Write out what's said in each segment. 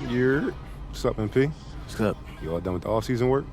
What's up, MP? What's up? You all done with the off-season work?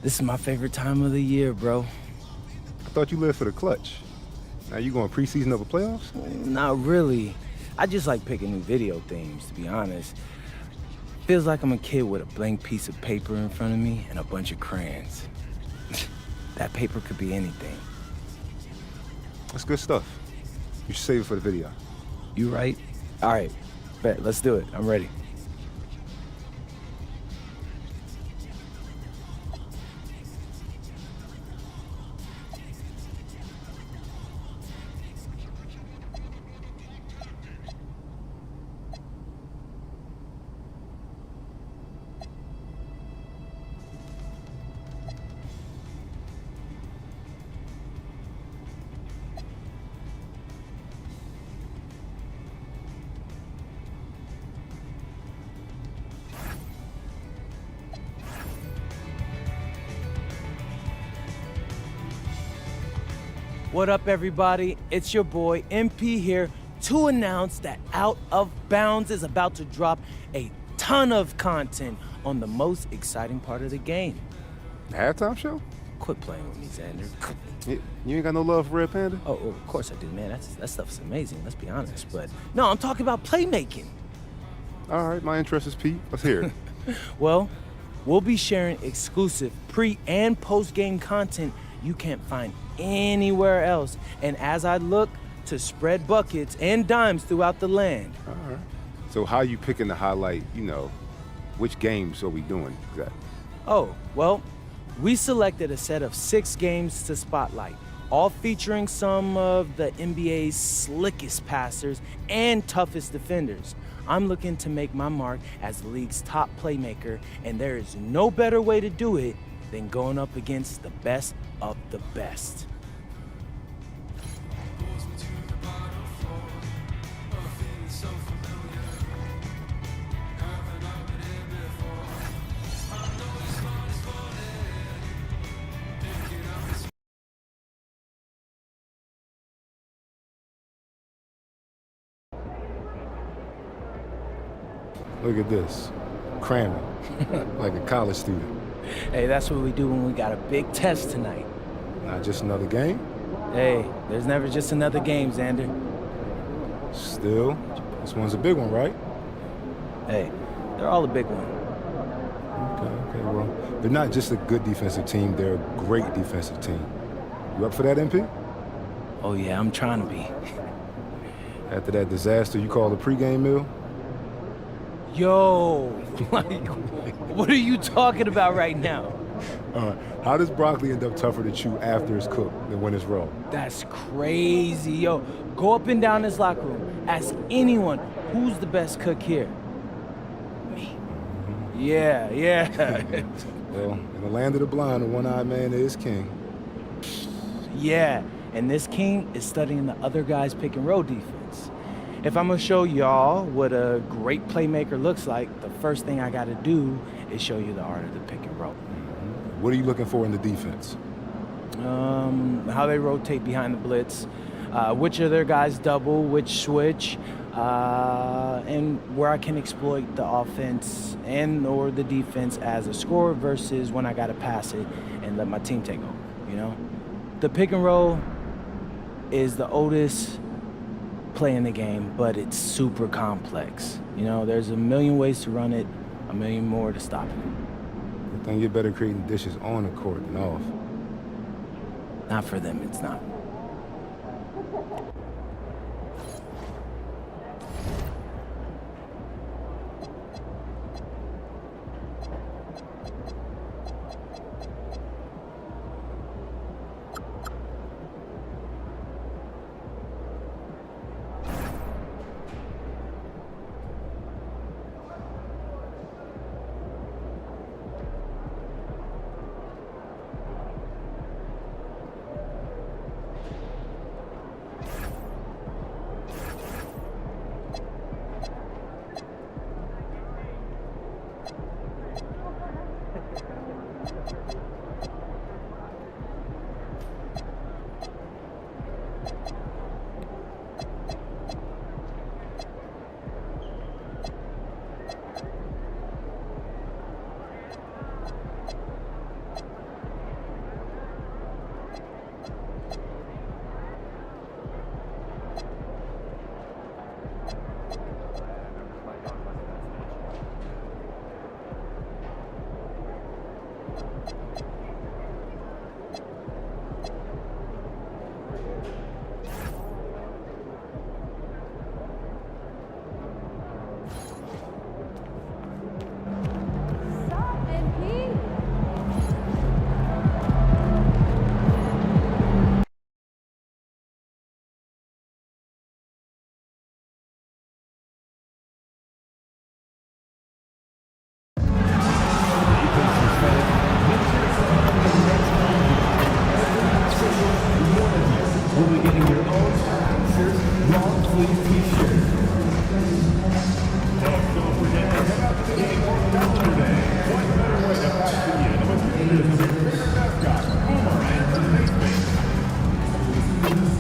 This is my favorite time of the year, bro. I thought you lived for the clutch. Now you going preseason over playoffs? Not really. I just like picking new video themes, to be honest. Feels like I'm a kid with a blank piece of paper in front of me and a bunch of crayons. That paper could be anything. That's good stuff. You should save it for the video. You right? All right, bet, let's do it. I'm ready. What up, everybody? It's your boy, MP here, to announce that Out of Bounds is about to drop a ton of content on the most exciting part of the game. The halftime show? Quit playing with me, Xander. You ain't got no love for Red Panda? Oh, of course I do, man. That stuff's amazing, let's be honest. But no, I'm talking about playmaking. All right, my interest is piqued. Let's hear it. Well, we'll be sharing exclusive pre- and post-game content you can't find anywhere else. And as I look to spread buckets and dimes throughout the land. All right. So how you picking to highlight, which games are we doing exactly? Oh, well, we selected a set of 6 games to spotlight, all featuring some of the NBA's slickest passers and toughest defenders. I'm looking to make my mark as the league's top playmaker, and there is no better way to do it than going up against the best of the best. Look at this. Cramming. Like a college student. Hey, that's what we do when we got a big test tonight. Not just another game? Hey, there's never just another game, Xander. Still, this one's a big one, right? Hey, they're all a big one. Okay, well, they're not just a good defensive team, they're a great defensive team. You up for that, MP? Oh yeah, I'm trying to be. After that disaster you call the pregame meal? Yo, like, what are you talking about right now? How does broccoli end up tougher to chew after it's cooked than when it's raw? That's crazy. Yo, go up and down this locker room. Ask anyone, who's the best cook here? Me. Yeah. Well, in the land of the blind, the one-eyed man is king. Yeah, and this king is studying the other guy's pick and roll defense. If I'm gonna show y'all what a great playmaker looks like, the first thing I gotta do is show you the art of the pick and roll. What are you looking for in the defense? How they rotate behind the blitz, which of their guys double, which switch, and where I can exploit the offense and or the defense as a scorer versus when I gotta pass it and let my team take over, you know? The pick and roll is the oldest play in the game, but it's super complex. You know, there's a million ways to run it, a million more to stop it. I think you're better creating dishes on the court than off. Not for them, it's not. We'll be getting your own Pacers long sleeve t-shirt. Don't forget to head out to the game on Saturday. What better way to pass the end of a team of your favorite mascot, Boomerang from Baseball.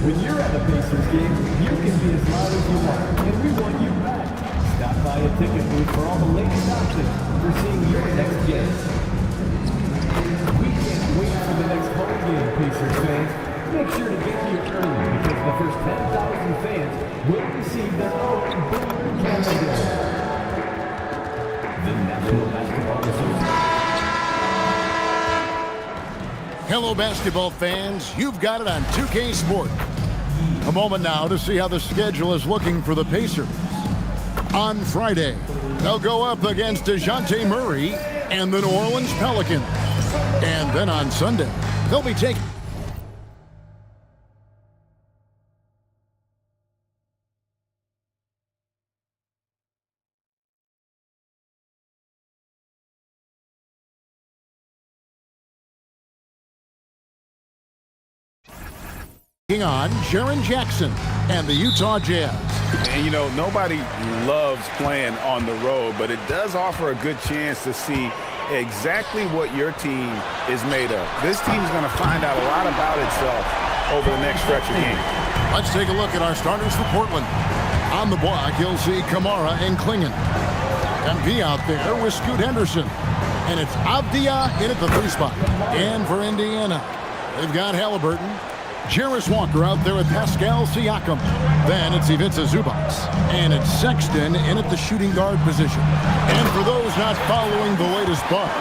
When you're at a Pacers game, you can be as loud as you want, and we want you back. Stop by a ticket booth for all the latest options for seeing your next game. We can't wait for the next home game, Pacers fans. Make sure to get here early because the first 10,000 fans will receive their own Boomer calendar. The National Basketball Association. Hello, basketball fans. You've got it on 2K Sport. A moment now to see how the schedule is looking for the Pacers. On Friday, they'll go up against DeJounte Murray and the New Orleans Pelicans. And then on Sunday, they'll be taking on Jaren Jackson and the Utah Jazz. And, you know, nobody loves playing on the road, but it does offer a good chance to see exactly what your team is made of. This team's going to find out a lot about itself over the next stretch of games. Let's take a look at our starters for Portland. On the block, you'll see Kamara and Klingon. MP out there with Scoot Henderson. And it's Avdia in at the 3 spot. And for Indiana, they've got Halliburton. Jarris Walker out there with Pascal Siakam. Then it's Ivica Zubac. And it's Sexton in at the shooting guard position. And for those not following the latest buzz,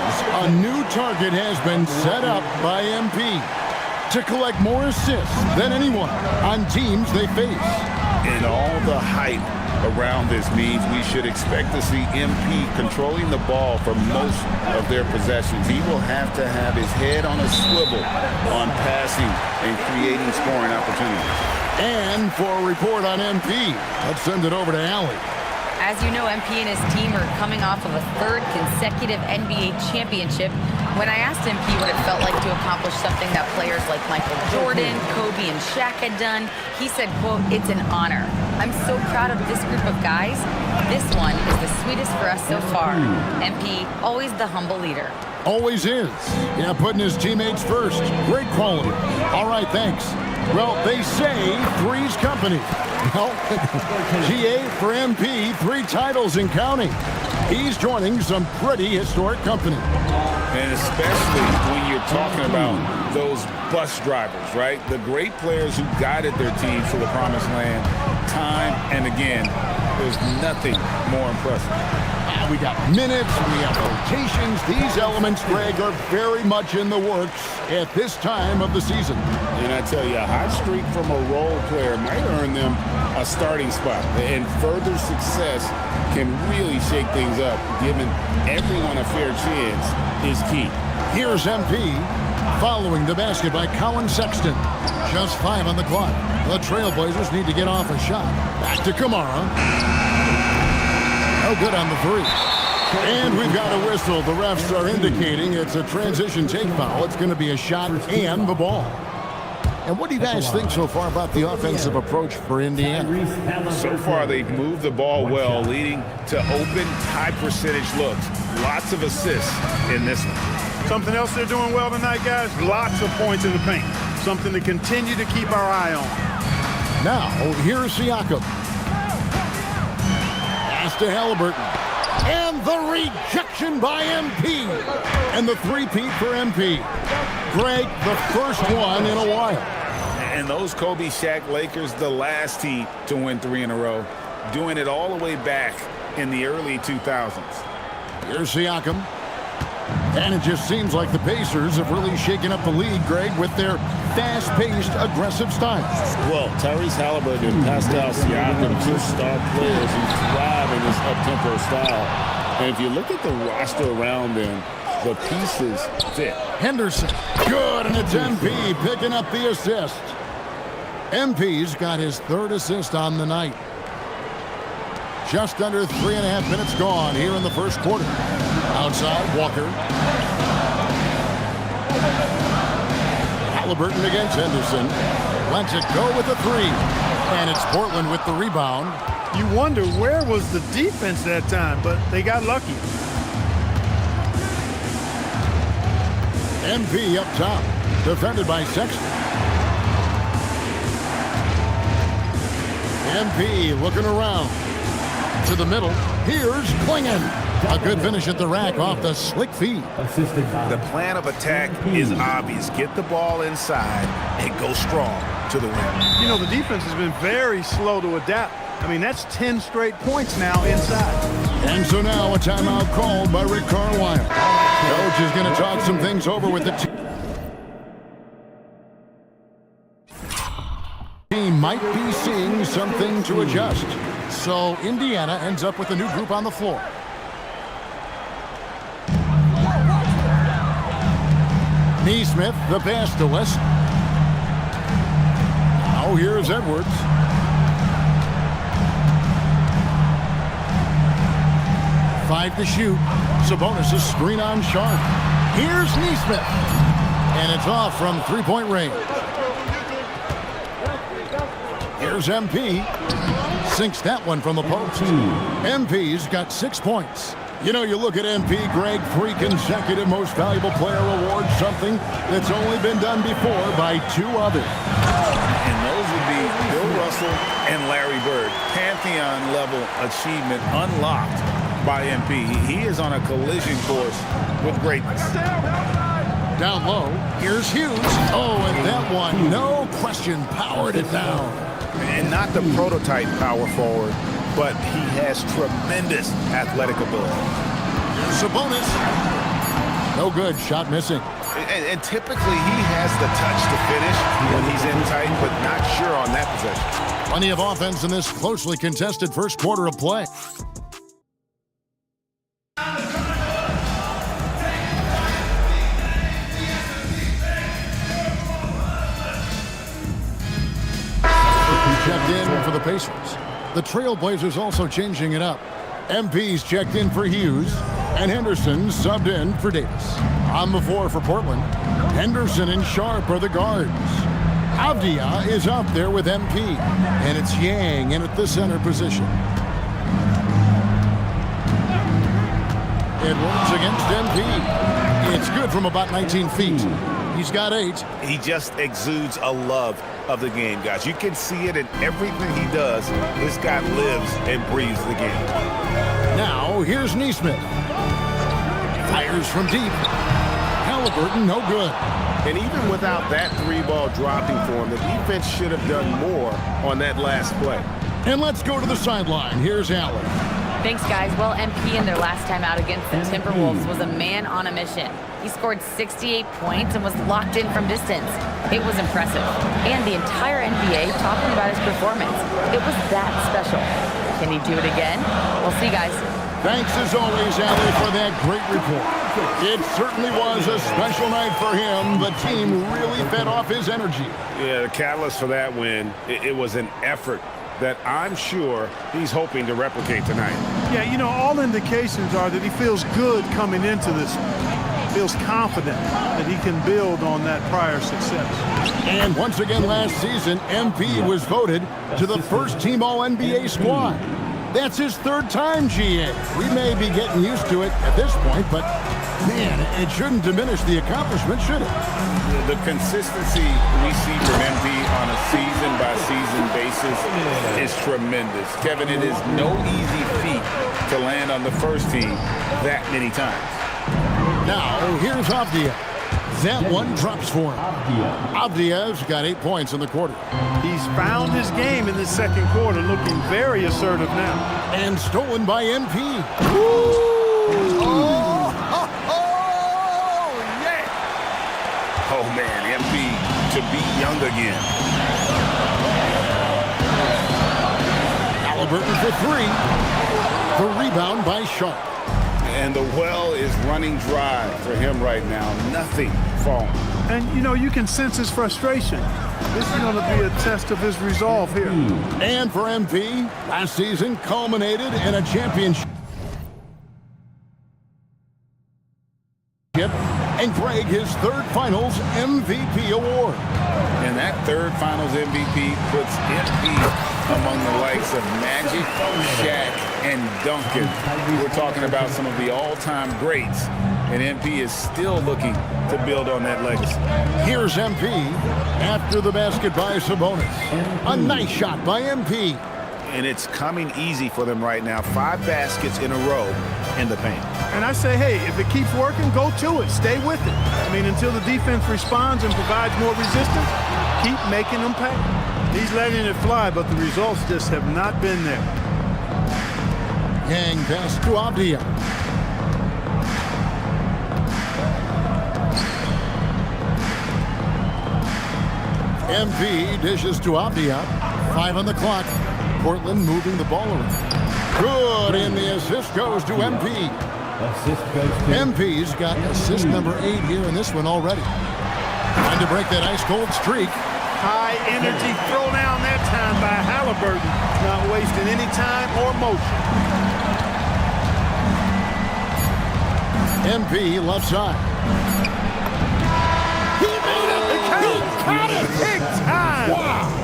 a new target has been set up by MP to collect more assists than anyone on teams they face. And all the hype around this means we should expect to see MP controlling the ball for most of their possessions. He will have to have his head on a swivel on passing and creating scoring opportunities. And for a report on MP, let's send it over to Allie. As you know, MP and his team are coming off of a third consecutive NBA championship. When I asked MP what it felt like to accomplish something that players like Michael Jordan, Kobe, and Shaq had done, he said, quote, "It's an honor. I'm so proud of this group of guys. This one is the sweetest for us so far." MP, always the humble leader. Always is. Yeah, putting his teammates first. Great quality. All right, thanks. Well, they say three's company. Well, GA for MP, 3 titles and counting. He's joining some pretty historic company. And especially when you're talking about those bus drivers, right? The great players who guided their teams to the promised land time and again. There's nothing more impressive. We got minutes, we have rotations. These elements, Greg, are very much in the works at this time of the season. And I tell you, a hot streak from a role player might earn them a starting spot. And further success can really shake things up. Giving everyone a fair chance is key. Here's MP following the basket by Colin Sexton. Just 5 on the clock. The Trailblazers need to get off a shot. Back to Kamara. No good on the 3. And we've got a whistle. The refs are indicating it's a transition take foul. It's going to be a shot and the ball. And what do you guys think so far about the offensive approach for Indiana? So far, they've moved the ball well, leading to open, high-percentage looks. Lots of assists in this one. Something else they're doing well tonight, guys, lots of points in the paint. Something to continue to keep our eye on. Now, here's Siakam. Pass to Halliburton. And the rejection by MP. And the three-peat for MP. Greg, the first one in a while. And those Kobe Shaq Lakers, the last team to win 3 in a row, doing it all the way back in the early 2000s. Here's Siakam. And it just seems like the Pacers have really shaken up the league, Greg, with their fast-paced, aggressive style. Well, Tyrese Halliburton and Pascal Siakam, 2 star players who thrive in this up-tempo style. And if you look at the roster around them, the pieces fit. Henderson, good, and it's MP picking up the assist. MP's got his 3rd assist on the night. Just under 3.5 minutes gone here in the first quarter. Outside, Walker. Halliburton against Henderson. Lets it go with a 3. And it's Portland with the rebound. You wonder where was the defense that time, but they got lucky. MP up top, defended by Sexton. MP looking around to the middle. Here's Klingon. A good finish at the rack off the slick feed. The plan of attack is obvious. Get the ball inside and go strong to the rim. You know, the defense has been very slow to adapt. I mean, that's 10 straight points now inside. And so now a timeout called by Rick Carlisle. Coach is going to talk some things over with the team. He might be seeing something to adjust. So Indiana ends up with a new group on the floor. Neesmith, the pass to West. Now here's Edwards. Five to shoot. Sabonis' screen on Sharp. Here's Neesmith. And it's off from 3-point range. Here's MP. Sinks that one from the post. MP's got 6 points. You know, you look at MP, Greg, 3 consecutive Most Valuable Player awards, something that's only been done before by 2 others. And those would be Bill Russell and Larry Bird. Pantheon-level achievement unlocked by MP. He is on a collision course with greatness. Down low, here's Hughes. Oh, and that one, no question, powered it down. And not the prototype power forward, but he has tremendous athletic ability. Sabonis. No good, shot missing. And typically he has the touch to finish when he's in tight, but not sure on that possession. Plenty of offense in this closely contested first quarter of play. Checked in for the Pacers. The Trailblazers also changing it up. MP's checked in for Hughes, and Henderson subbed in for Davis. On the floor for Portland, Henderson and Sharp are the guards. Avdia is out there with MP, and it's Yang in at the center position. Edwards against MP. It's good from about 19 feet. He's got 8. He just exudes a love of the game, guys. You can see it in everything he does. This guy lives and breathes the game. Now, here's Nesmith. Fires from deep. Halliburton, no good. And even without that 3-ball dropping for him, the defense should have done more on that last play. And let's go to the sideline. Here's Allen. Thanks, guys. Well, MP in their last time out against the Timberwolves was a man on a mission. He scored 68 points and was locked in from distance. It was impressive. And the entire NBA talking about his performance. It was that special. Can he do it again? We'll see, guys. Thanks as always, Allie, for that great report. It certainly was a special night for him. The team really fed off his energy. Yeah, the catalyst for that win, it was an effort that I'm sure he's hoping to replicate tonight. Yeah, you know, all indications are that he feels good coming into this. Feels confident that he can build on that prior success. And once again last season, MP was voted to the first-team All-NBA squad. That's his 3rd time, GA. We may be getting used to it at this point, but, man, it shouldn't diminish the accomplishment, should it? The consistency we see from MP on a season-by-season basis is tremendous. Kevin, it is no easy feat to land on the first team that many times. Now, here's Avdia. That one drops for him. Avdia's got 8 points in the quarter. He's found his game in the second quarter, looking very assertive now. And stolen by MP. Oh, man, MP to be young again. Halliburton for 3. The rebound by Sharp. And the well is running dry for him right now. Nothing falling. And, you know, you can sense his frustration. This is going to be a test of his resolve here. And for MP, last season culminated in a championship. And Greg, his 3rd Finals MVP award. And that 3rd Finals MVP puts MP among the likes of Magic, Shaq, and Duncan. We're talking about some of the all-time greats, and MP is still looking to build on that legacy. Here's MP after the basket by Sabonis. A nice shot by MP. And it's coming easy for them right now. 5 baskets in a row in the paint. And I say, hey, if it keeps working, go to it. Stay with it. I mean, until the defense responds and provides more resistance, keep making them pay. He's letting it fly, but the results just have not been there. Yang pass to Avdia. MP dishes to Avdia. 5 on the clock. Portland moving the ball around. Good, and the assist goes to MP. MP's got assist number 8 here in this one already. Trying to break that ice-cold streak. High energy throw down that time by Halliburton. Not wasting any time or motion. MP left side. He made it! He caught it! Big time! Wow!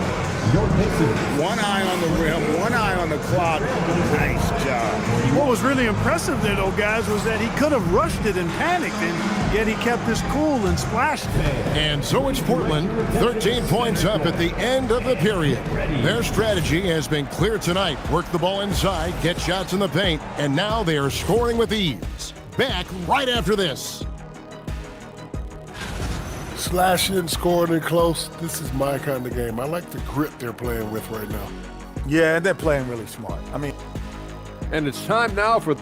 One eye on the rim, one eye on the clock. Nice job. What was really impressive there, though, guys, was that he could have rushed it and panicked, and yet he kept his cool and splashed it. And so it's Portland, 13 points up at the end of the period. Their strategy has been clear tonight. Work the ball inside, get shots in the paint, and now they are scoring with ease. Back right after this. Slashing, scoring, and close. This is my kind of game. I like the grit they're playing with right now. Yeah, they're playing really smart. I mean, and it's time now for...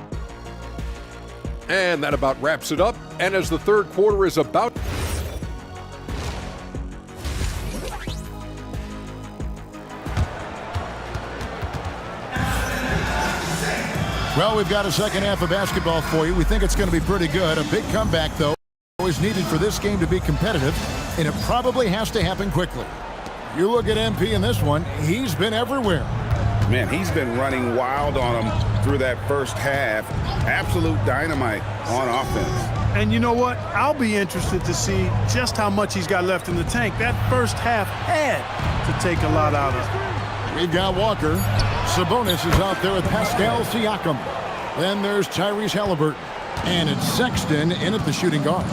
And that about wraps it up. And as the 3rd quarter is about... Well, we've got a second half of basketball for you. We think it's going to be pretty good. A big comeback, though, is needed for this game to be competitive, and it probably has to happen quickly. You look at MP in this one, he's been everywhere. Man, he's been running wild on him through that first half. Absolute dynamite on offense. And you know what? I'll be interested to see just how much he's got left in the tank. That first half had to take a lot out of him. We've got Walker. Sabonis is out there with Pascal Siakam. Then there's Tyrese Halliburton. And it's Sexton in at the shooting guard.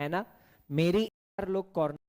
है ना मेरी लोग corner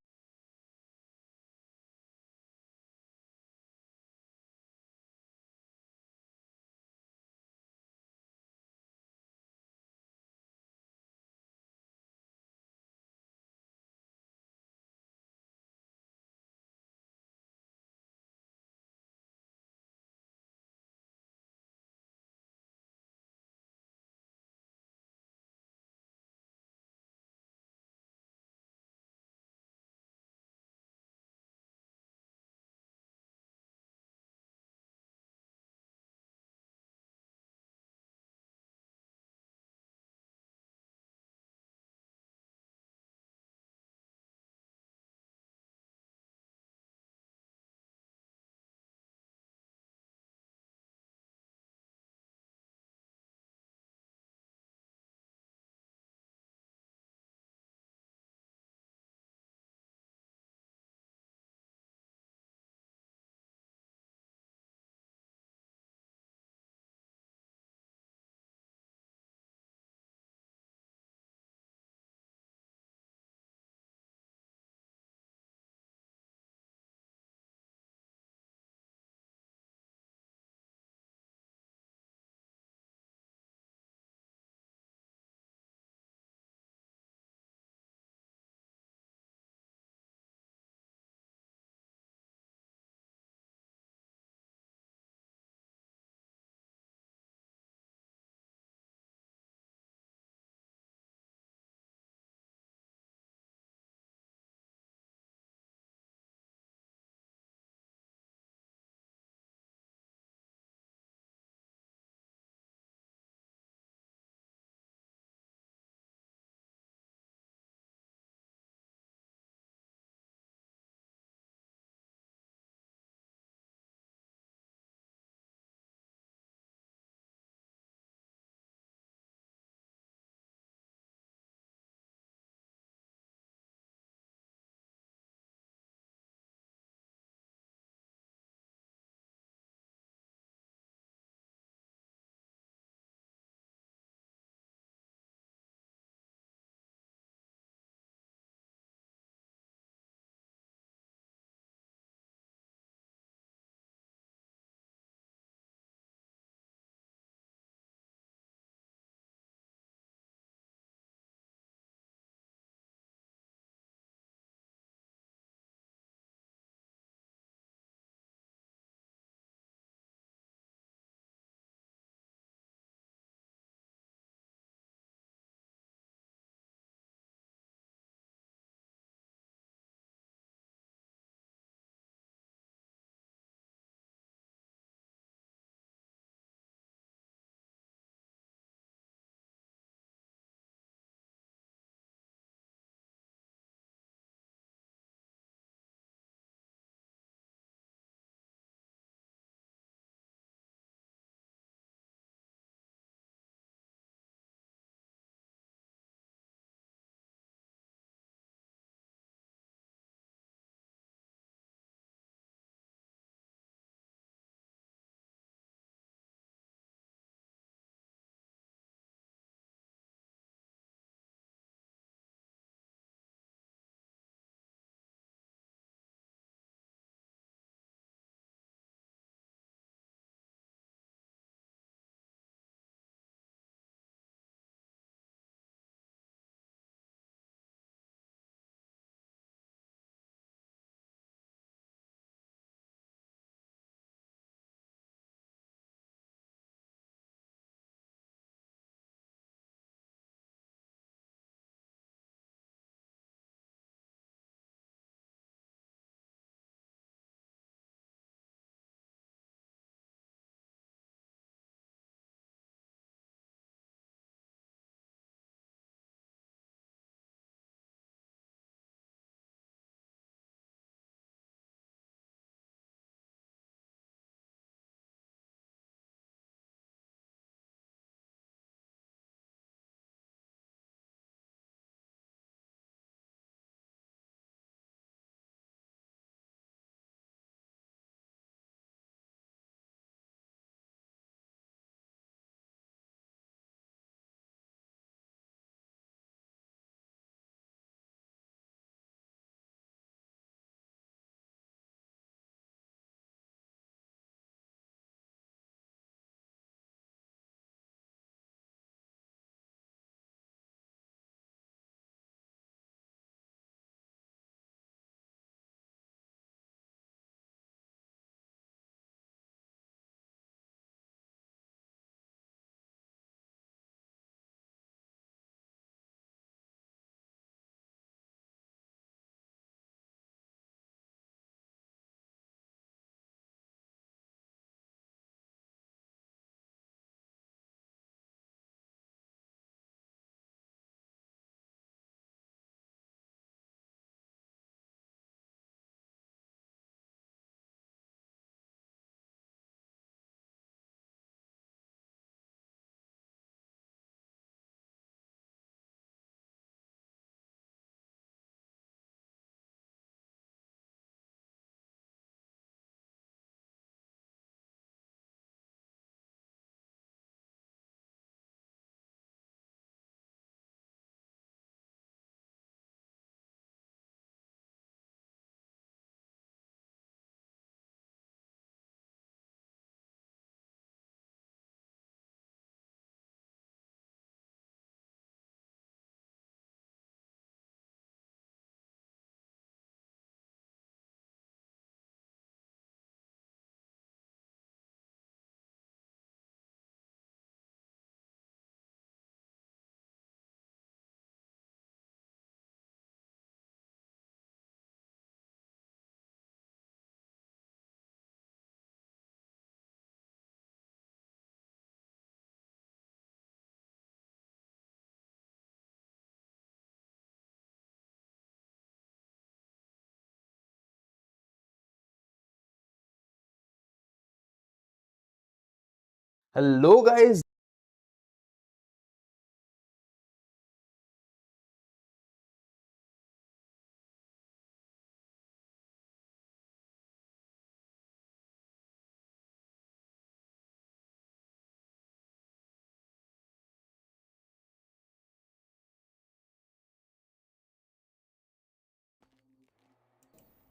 Hello guys.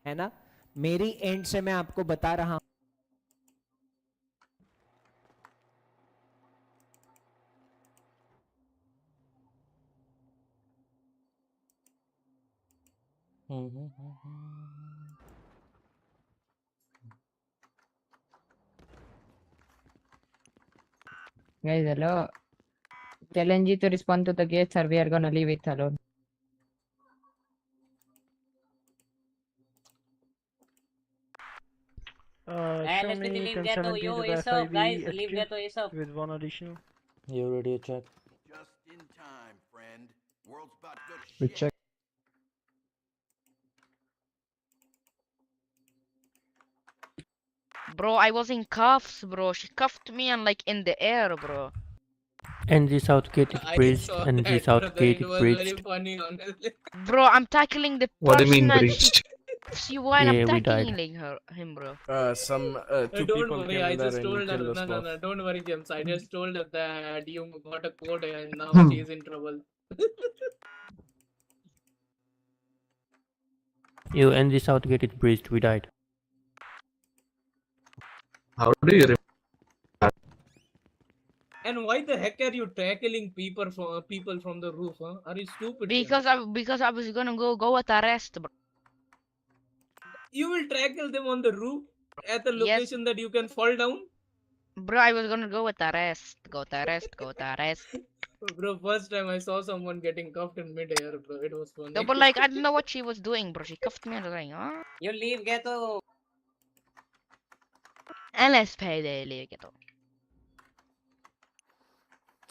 है ना, मेरी and से मैं आपको बता रहा हूँ। Guys, hello. Tell NG to respond to the gate, sir. We are gonna leave it alone. Show let's me leave 1017 that to to you, the Aesop, guys. FIB Leave HQ that to Aesop. with one additional. You radio check. Just in time, friend. World's about to go to We shit. check. Bro, I was in cuffs, bro. She cuffed me and like in the air, bro. NG Southgate is I praised. saw NG that, brother. Southgate It is was very praised. funny, honestly. Bro, I'm tackling the What do you mean person and she breached? cuffs you while I'm Yeah, we died. tackling him, bro. Some two Don't people worry, came I in there just and told her. killed us No, no, both. no. Don't worry, James. I just told her that you got a code and now Hmm. she is in trouble. You NG Southgate is breached. We died. How do you And why the heck are you tackling people from the roof? Huh? Are you stupid? James? Because I was gonna go at arrest, bro. You will tackle them on the roof at the Yes. location that you can fall down? Bro, I was gonna go with arrest. Go to arrest. Bro, first time I saw someone getting cuffed in mid-air, bro. It was funny. No, but like I don't know what she was doing, bro. She cuffed me and I was like, huh? You leave ghetto. LSPD leave ghetto.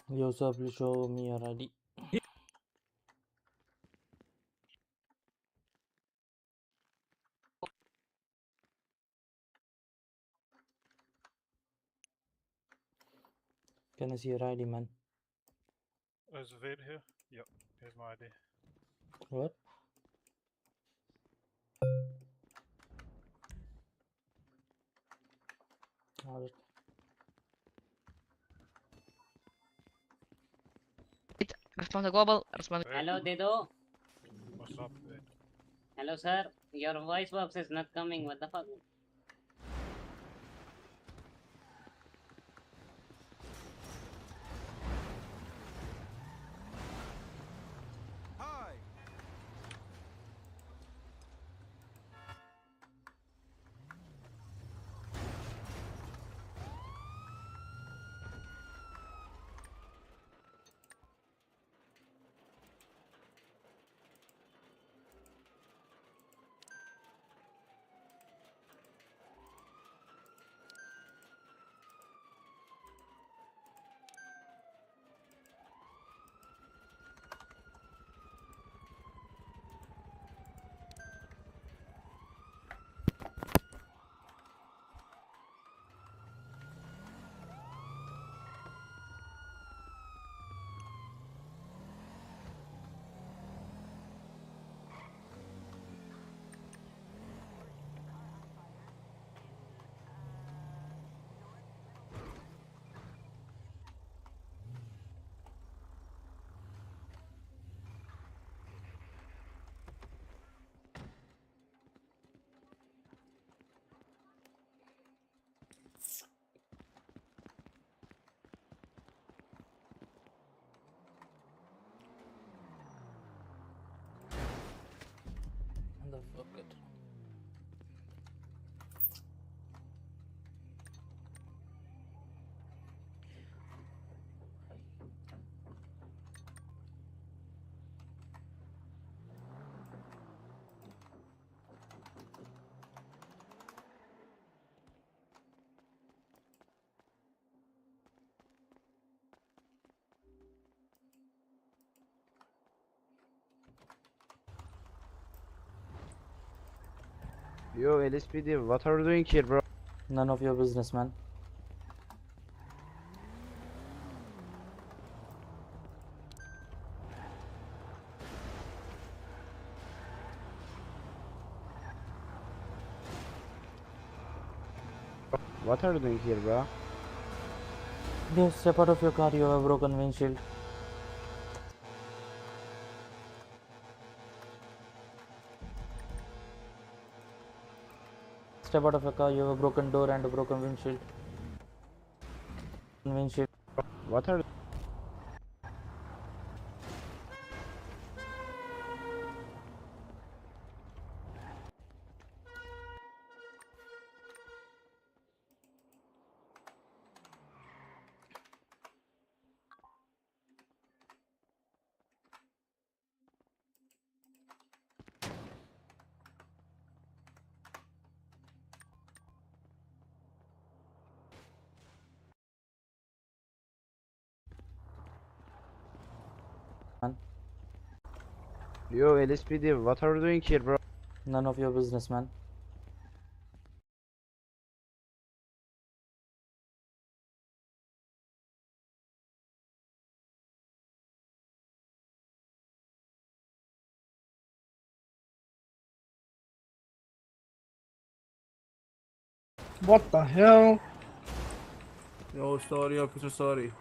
Yosef, please show me your ID. Can I see your ID, man? Is Ved here? Yep, here's my ID. What? Alright. Respond to global. Respond. Hello, Dedo. What's up, Ved? Hello, sir. Your voice box is not coming. What the fuck? The fuck it. Yo, LSPD, what are you doing here, bro? None of your business, man. What are you doing here, bro? Just step out of your car, you have a broken windshield. Step out of your car, you have a broken door and a broken windshield. Windshield. What are Man. Yo, LSPD, what are you doing here, bro? None of your business, man. What the hell? Yo, sorry, officer, sorry.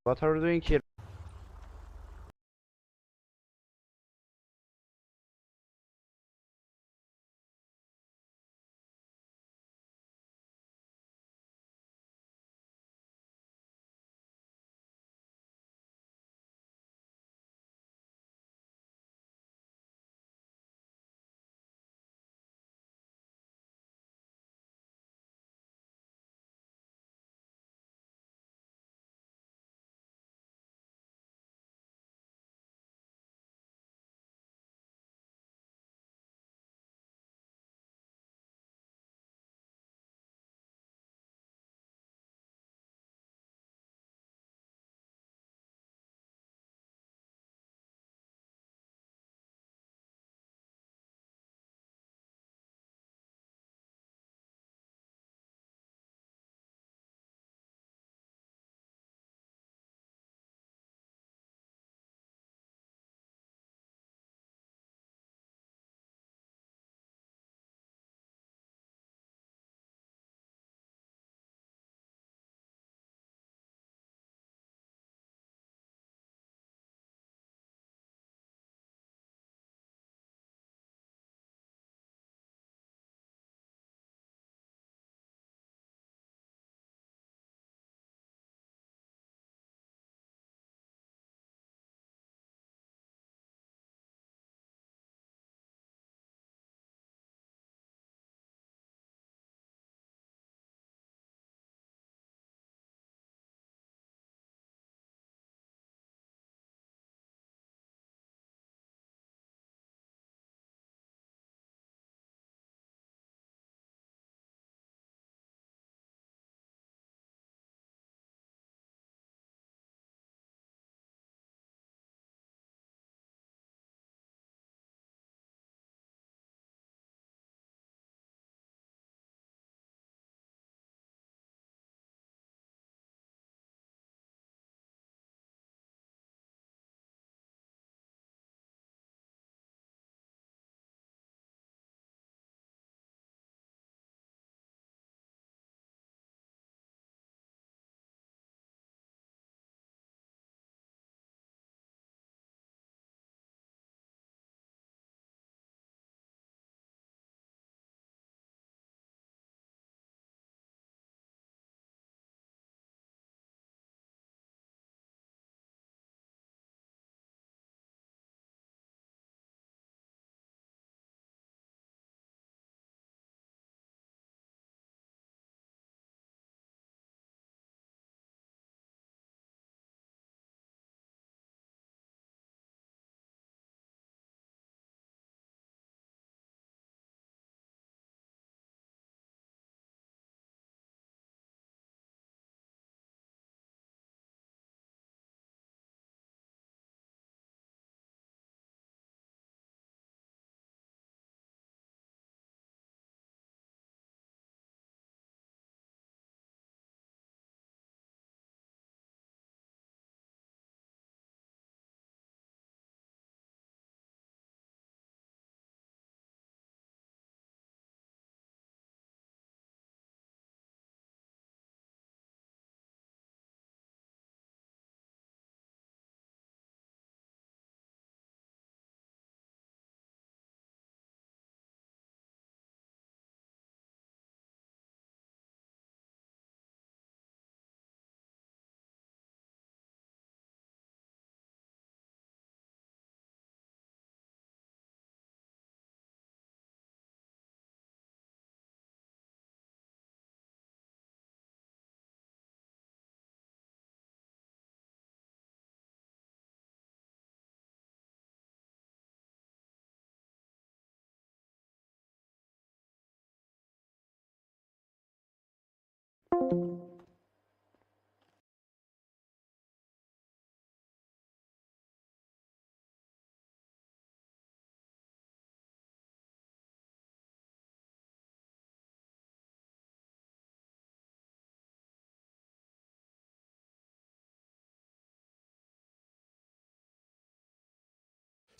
What are you doing here?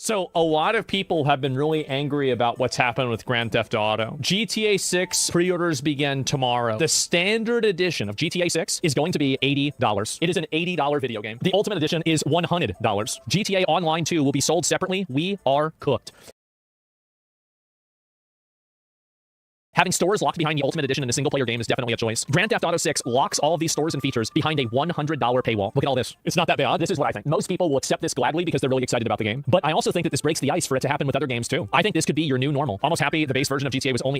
So a lot of people have been really angry about what's happened with Grand Theft Auto. GTA 6 pre-orders begin tomorrow. The standard edition of GTA 6 is going to be $80. It is an $80 video game. The Ultimate Edition is $100. GTA Online 2 will be sold separately. We are cooked. Having stores locked behind the Ultimate Edition in a single-player game is definitely a choice. Grand Theft Auto 6 locks all of these stores and features behind a $100 paywall. Look at all this. It's not that bad. This is what I think. Most people will accept this gladly because they're really excited about the game. But I also think that this breaks the ice for it to happen with other games too. I think this could be your new normal. Almost happy the base version of GTA was only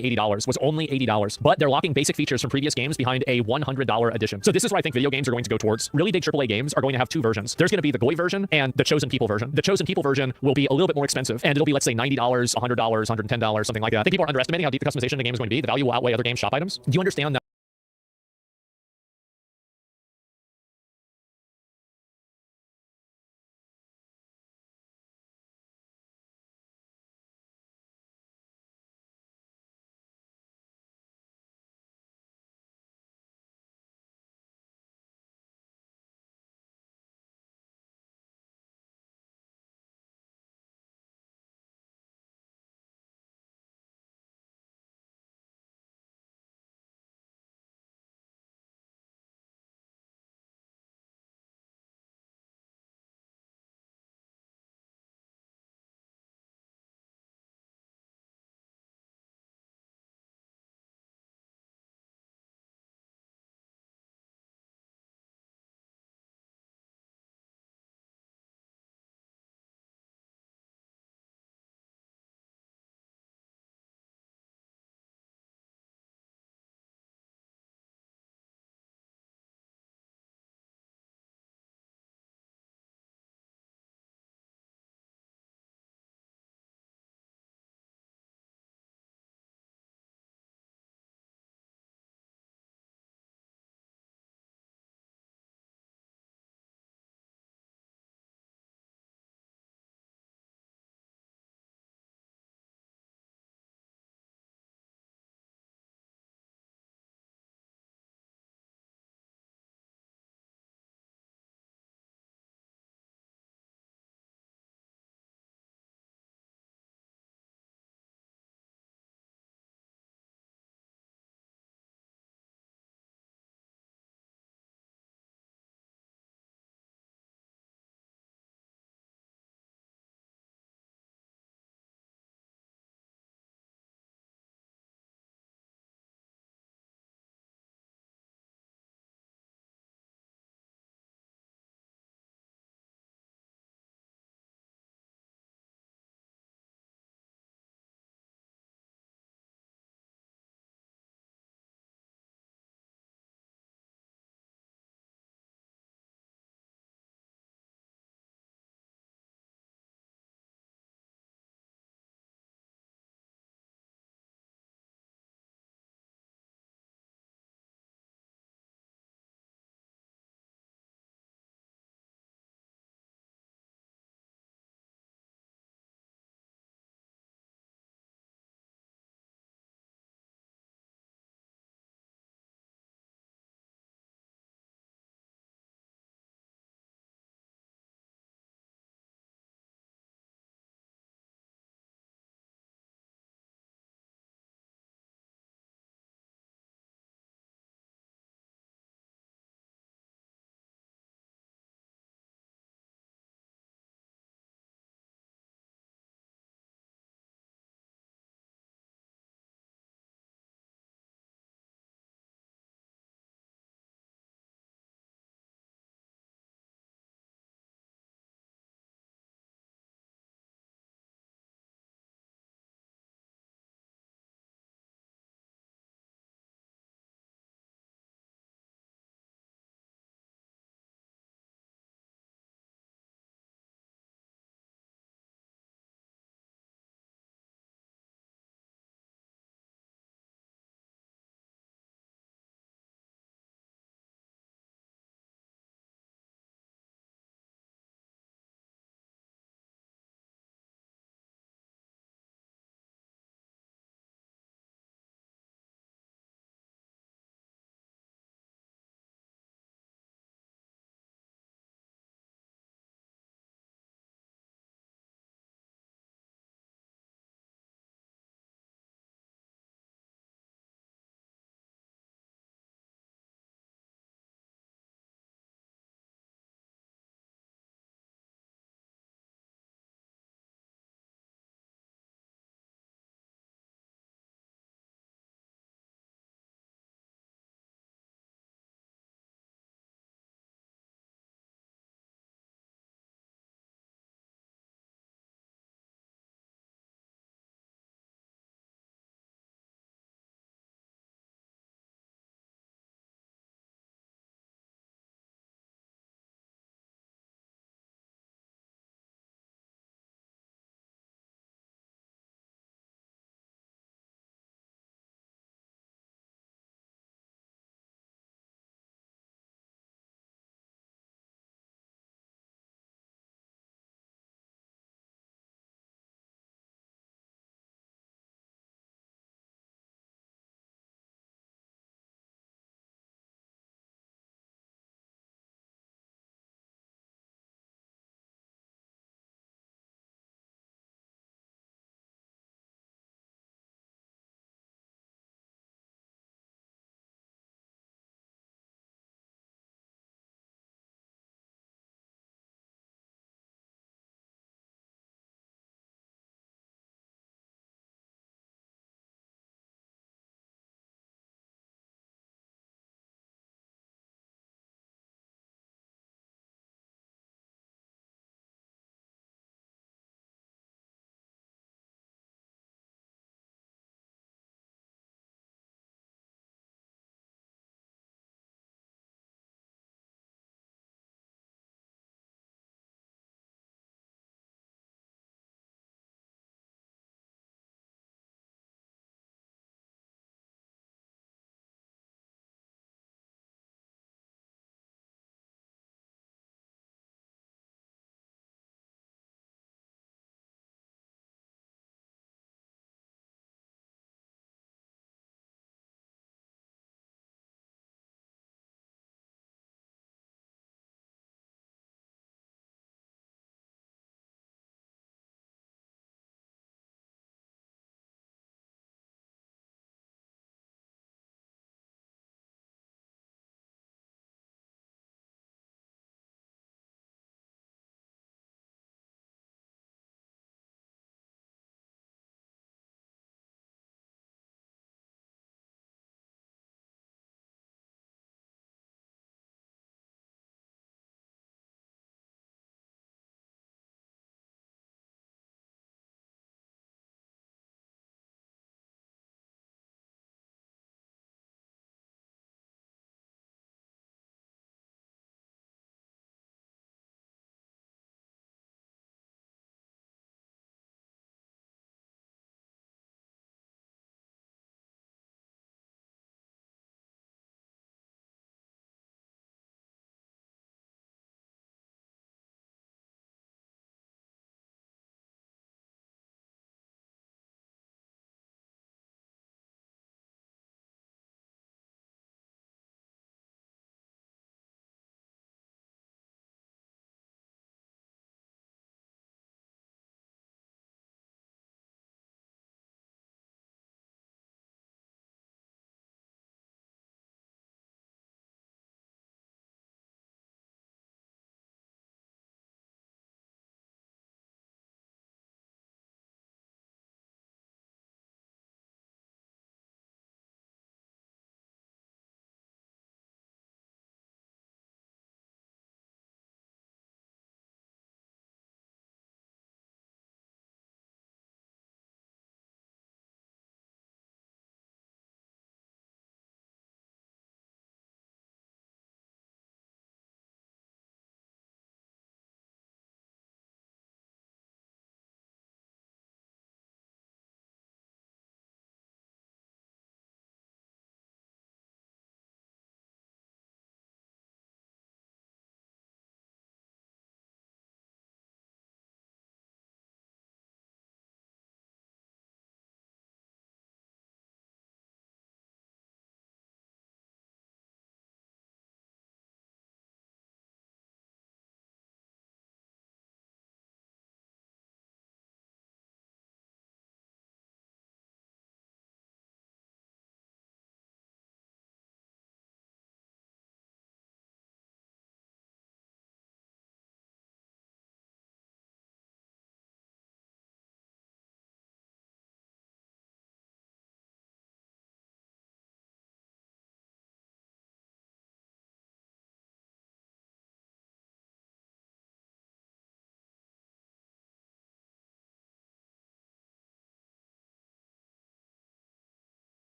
$80. But they're locking basic features from previous games behind a $100 edition. So this is what I think video games are going to go towards. Really big AAA games are going to have two versions. There's going to be the GOI version and the Chosen People version. The Chosen People version will be a little bit more expensive, and it'll be, let's say, $90, $100, $110, something like that. I think people are underestimating how deep the customization of the game is going to be. The value will outweigh other game shop items. Do you understand that?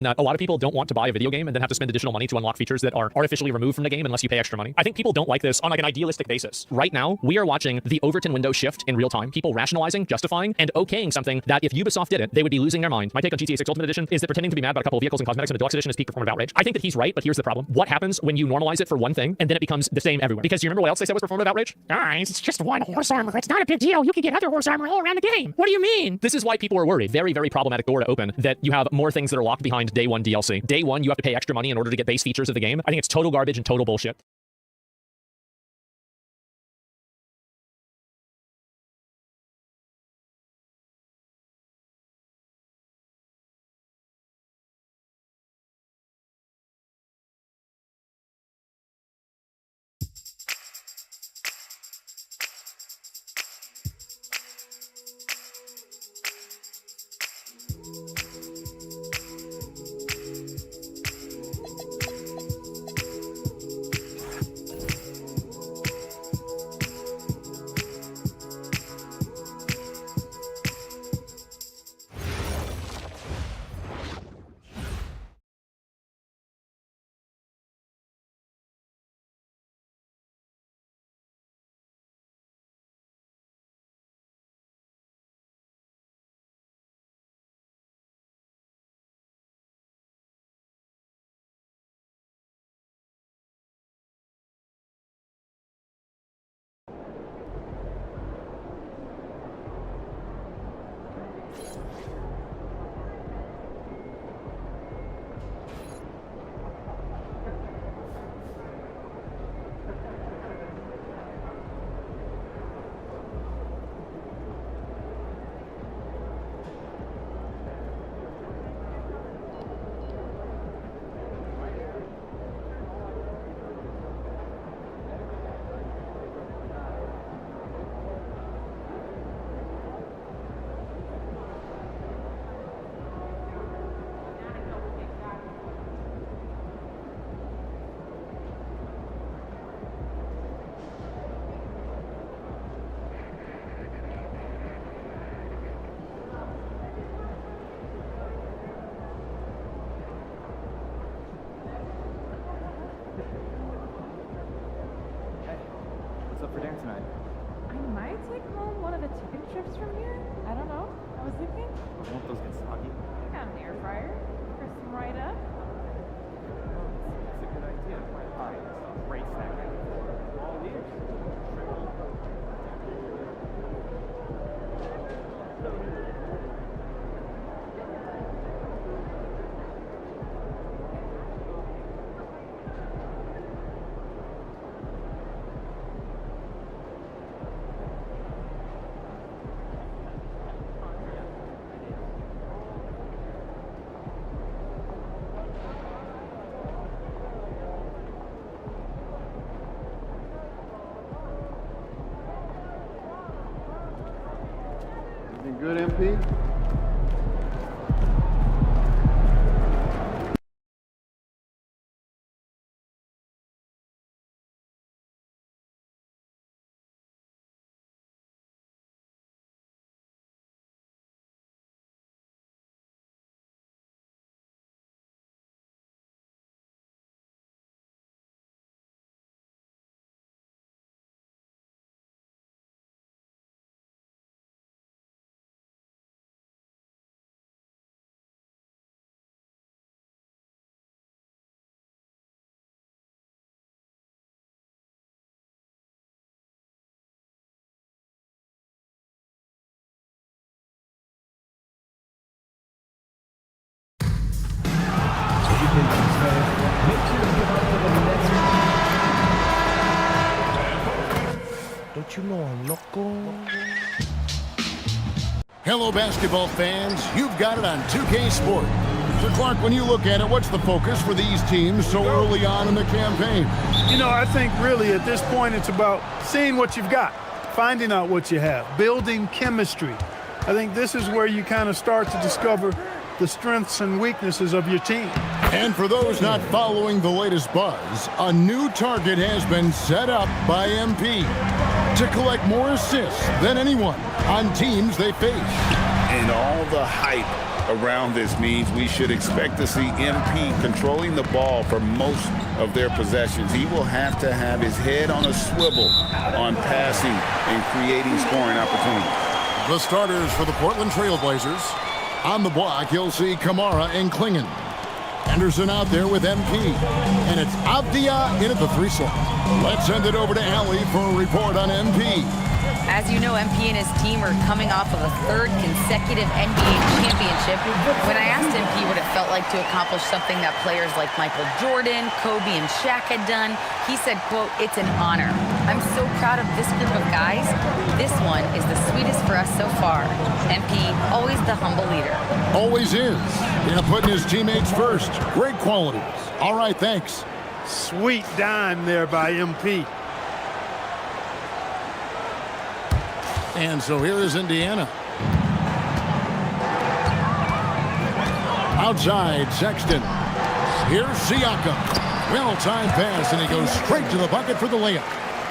that a lot of people don't want to buy a video game and then have to spend additional money to unlock features that are artificially removed from the game unless you pay extra money. I think people don't like this on like an idealistic basis. Right now, we are watching the Overton window shift in real time, people rationalizing, justifying, and okaying something that if Ubisoft did it, they would be losing their mind. My take on GTA 6 Ultimate Edition is that pretending to be mad about a couple of vehicles and cosmetics in the Deluxe Edition is peak performative outrage. I think that he's right, but here's the problem. What happens when you normalize it for one thing and then it becomes the same everywhere? Because you remember what else they said was performative outrage? Guys, it's just one horse armor. It's not a big deal. You can get other horse armor all around the game. What do you mean? This is why people are worried. Very, very problematic door to open that you have more things that are locked behind day one DLC. Day one, you have to pay extra money in order to get base features of the game. I think it's total garbage and total bullshit. What's up for dinner tonight? I might take home one of the chicken strips from here. I don't know. I was thinking. Won't those get soggy? I got an air fryer. Crisp them right up. That's a good idea. Alright, great snack. All ears. Good, MP? Don't you know I'm loco? Hello, basketball fans. You've got it on 2K Sport. So, Clark, when you look at it, what's the focus for these teams so early on in the campaign? You know, I think really at this point it's about seeing what you've got, finding out what you have, building chemistry. I think this is where you kind of start to discover the strengths and weaknesses of your team. And for those not following the latest buzz, a new target has been set up by MP to collect more assists than anyone on teams they face. And all the hype around this means we should expect to see MP controlling the ball for most of their possessions. He will have to have his head on a swivel on passing and creating scoring opportunities. The starters for the Portland Trail Blazers. On the block, you'll see Kamara and Klingon. Henderson out there with MP. And it's Avdia in at the 3 slot. Let's send it over to Allie for a report on MP. As you know, MP and his team are coming off of a 3rd consecutive NBA championship. When I asked MP what it felt like to accomplish something that players like Michael Jordan, Kobe, and Shaq had done, he said, quote, "It's an honor. I'm so proud of this group of guys. This one is the sweetest for us so far." MP, always the humble leader. Always is. Putting his teammates first. Great qualities. All right, thanks. Sweet dime there by MP. And so here is Indiana. Outside, Sexton. Here's Siakam. Well-timed pass, and he goes straight to the bucket for the layup.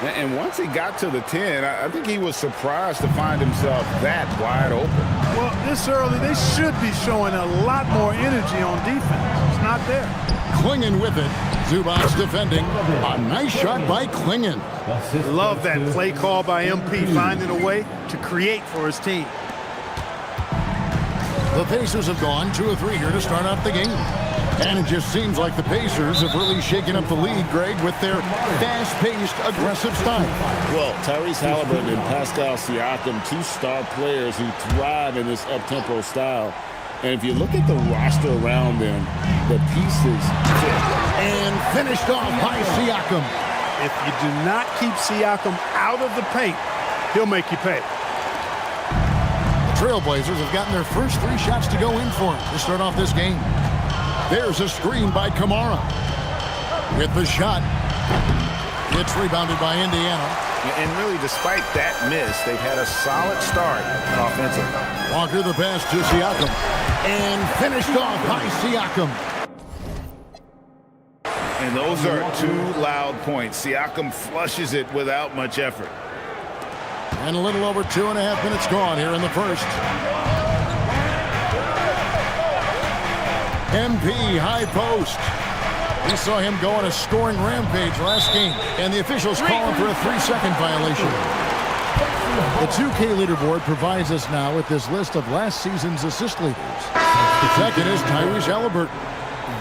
And once he got to the 10, I think he was surprised to find himself that wide open. Well, this early, they should be showing a lot more energy on defense. It's not there. Klingon with it. Zubac's defending. A nice shot by Klingon. Love that play call by MP, finding a way to create for his team. The Pacers have gone 2 of 3 here to start out the game. And it just seems like the Pacers have really shaken up the league, Greg, with their fast-paced, aggressive style. Well, Tyrese Halliburton and Pascal Siakam, 2 star players who thrive in this up-tempo style. And if you look at the roster around them, the pieces fit. And finished off by Siakam. If you do not keep Siakam out of the paint, he'll make you pay. The Trailblazers have gotten their first 3 shots to go in for him to start off this game. There's a screen by Kamara. With the shot. It's rebounded by Indiana. And really, despite that miss, they've had a solid start offensively. Walker the pass to Siakam. And finished off by Siakam. And those are 2 loud points. Siakam flushes it without much effort. And a little over 2.5 minutes gone here in the first. MP high post. We saw him go on a scoring rampage last game, and the officials call him for a 3-second violation. The 2K leaderboard provides us now with this list of last season's assist leaders. Second is Tyrese Halliburton.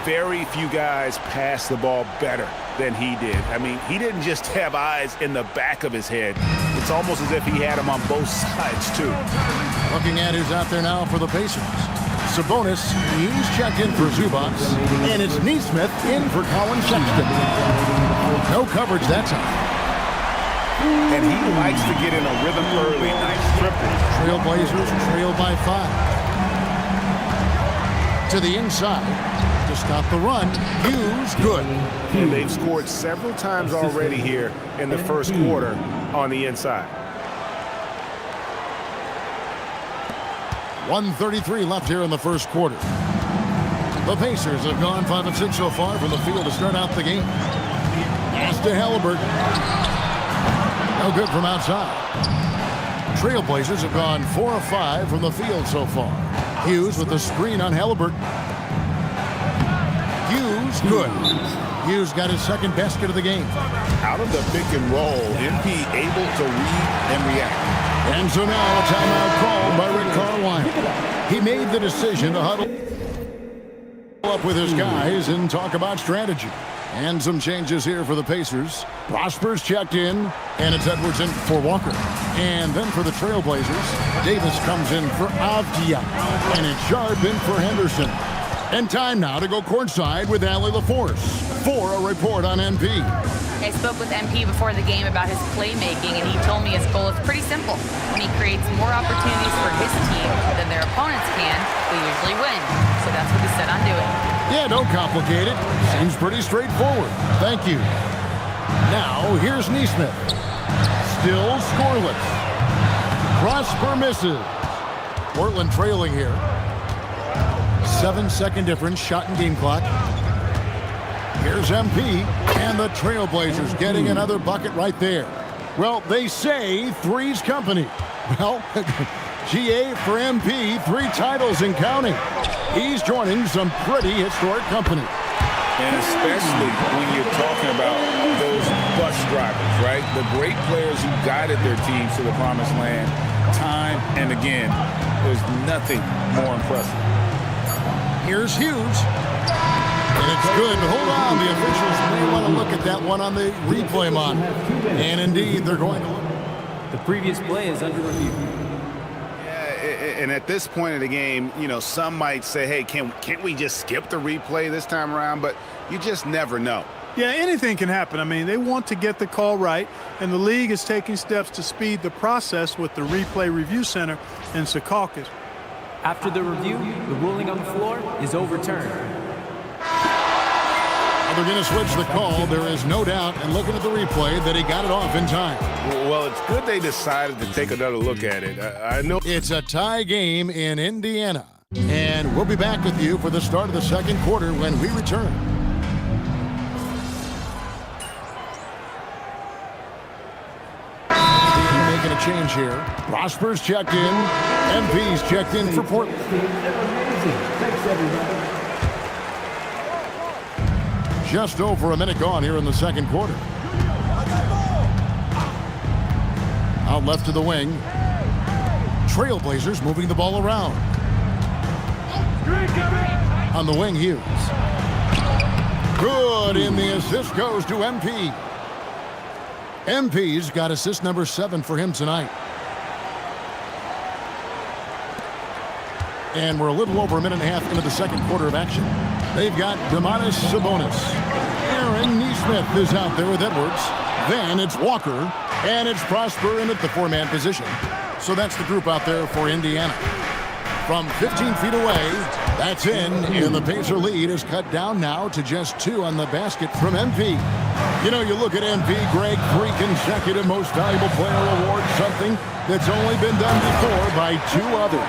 Very few guys pass the ball better than he did. I mean, he didn't just have eyes in the back of his head. It's almost as if he had them on both sides, too. Looking at who's out there now for the Pacers. Sabonis, he's checked in for Zubac, and it's Neesmith in for Colin Sexton. No coverage that time. And he likes to get in a rhythm early. Nice triple. Trailblazers trail by 5. To the inside to stop the run. Hughes, good. And they've scored several times already here in the first quarter on the inside. 1:33 left here in the first quarter. The Pacers have gone 5 of 6 so far from the field to start out the game. Pass to Halliburton. No good from outside. Trailblazers have gone 4 of 5 from the field so far. Hughes with the screen on Halliburton. Hughes, good. Hughes got his second basket of the game. Out of the pick and roll, MP able to read and react. And so now a timeout called by Rick Carlisle. He made the decision to huddle up with his guys and talk about strategy. And some changes here for the Pacers. Prosper's checked in, and it's Edwards in for Walker. And then for the Trailblazers, Davis comes in for Avdia. And it's Sharp in for Henderson. And time now to go courtside with Allie LaForce for a report on MP. I spoke with MP before the game about his playmaking, and he told me his goal is pretty simple. When he creates more opportunities for his team than their opponents can, we usually win. So that's what he set on doing. Yeah, don't complicate it. Seems pretty straightforward. Thank you. Now, here's Neesmith. Still scoreless. Prosper misses. Portland trailing here. 7-second difference, shot and game clock. Here's MP, and the Trailblazers getting another bucket right there. Well, they say three's company. Well, GA for MP, 3 titles and counting. He's joining some pretty historic company. And especially when you're talking about those bus drivers, right? The great players who guided their teams to the promised land time and again. There's nothing more impressive. Here's Hughes. And it's good. Hold on. The officials may want to look at that one on the replay monitor. And indeed, they're going to look. The previous play is under review. And at this point of the game, you know, some might say, hey, can't we just skip the replay this time around? But you just never know. Yeah, anything can happen. I mean, they want to get the call right, and the league is taking steps to speed the process with the Replay Review Center in Secaucus. After the review, the ruling on the floor is overturned. They're going to switch the call. There is no doubt, and looking at the replay, that he got it off in time. Well, it's good they decided to take another look at it. I know it's a tie game in Indiana. And we'll be back with you for the start of the second quarter when we return. Making a change here. Prosper's checked in. MP's checked in for Portland. Thanks, everybody. Just over a minute gone here in the second quarter. Out left to the wing. Trailblazers moving the ball around. On the wing, Hughes. Good, and the assist goes to MP. MP's got assist number 7 for him tonight. And we're a little over a minute and a half into the second quarter of action. They've got Domantas Sabonis. Aaron Nesmith is out there with Edwards. Then it's Walker. And it's Prosper in at the 4-man position. So that's the group out there for Indiana. From 15 feet away, that's in. And the Pacer lead is cut down now to just 2 on the basket from MP. You know, you look at MP, Greg, 3 consecutive Most Valuable Player awards, something that's only been done before by 2 others.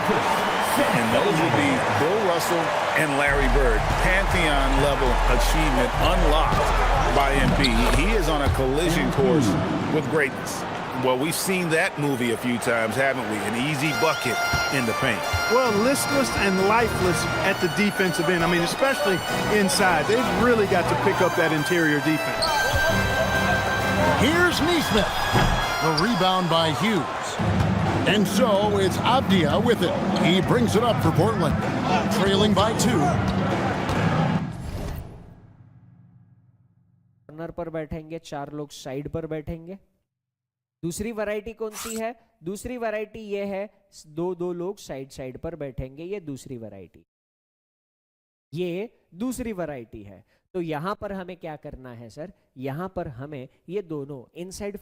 And those would be Bill Russell and Larry Bird. Pantheon-level achievement unlocked by MP. He is on a collision course with greatness. Well, we've seen that movie a few times, haven't we? An easy bucket in the paint. Well, listless and lifeless at the defensive end. I mean, especially inside. They've really got to pick up that interior defense. Here's Nesmith. The rebound by Hughes. And so it's Avdia with it. He brings it up for Portland, trailing by 2. Corner पर बैठेंगे, 4 लोग side पर बैठेंगे. दूसरी variety कौन सी है? दूसरी variety ये है, 2 लोग साइड पर बैठेंगे. ये दूसरी वैरायटी. ये दूसरी वैरायटी है. तो यहां पर हमें क्या करना है सर? यहां पर हमें ये दोनों इनसाइड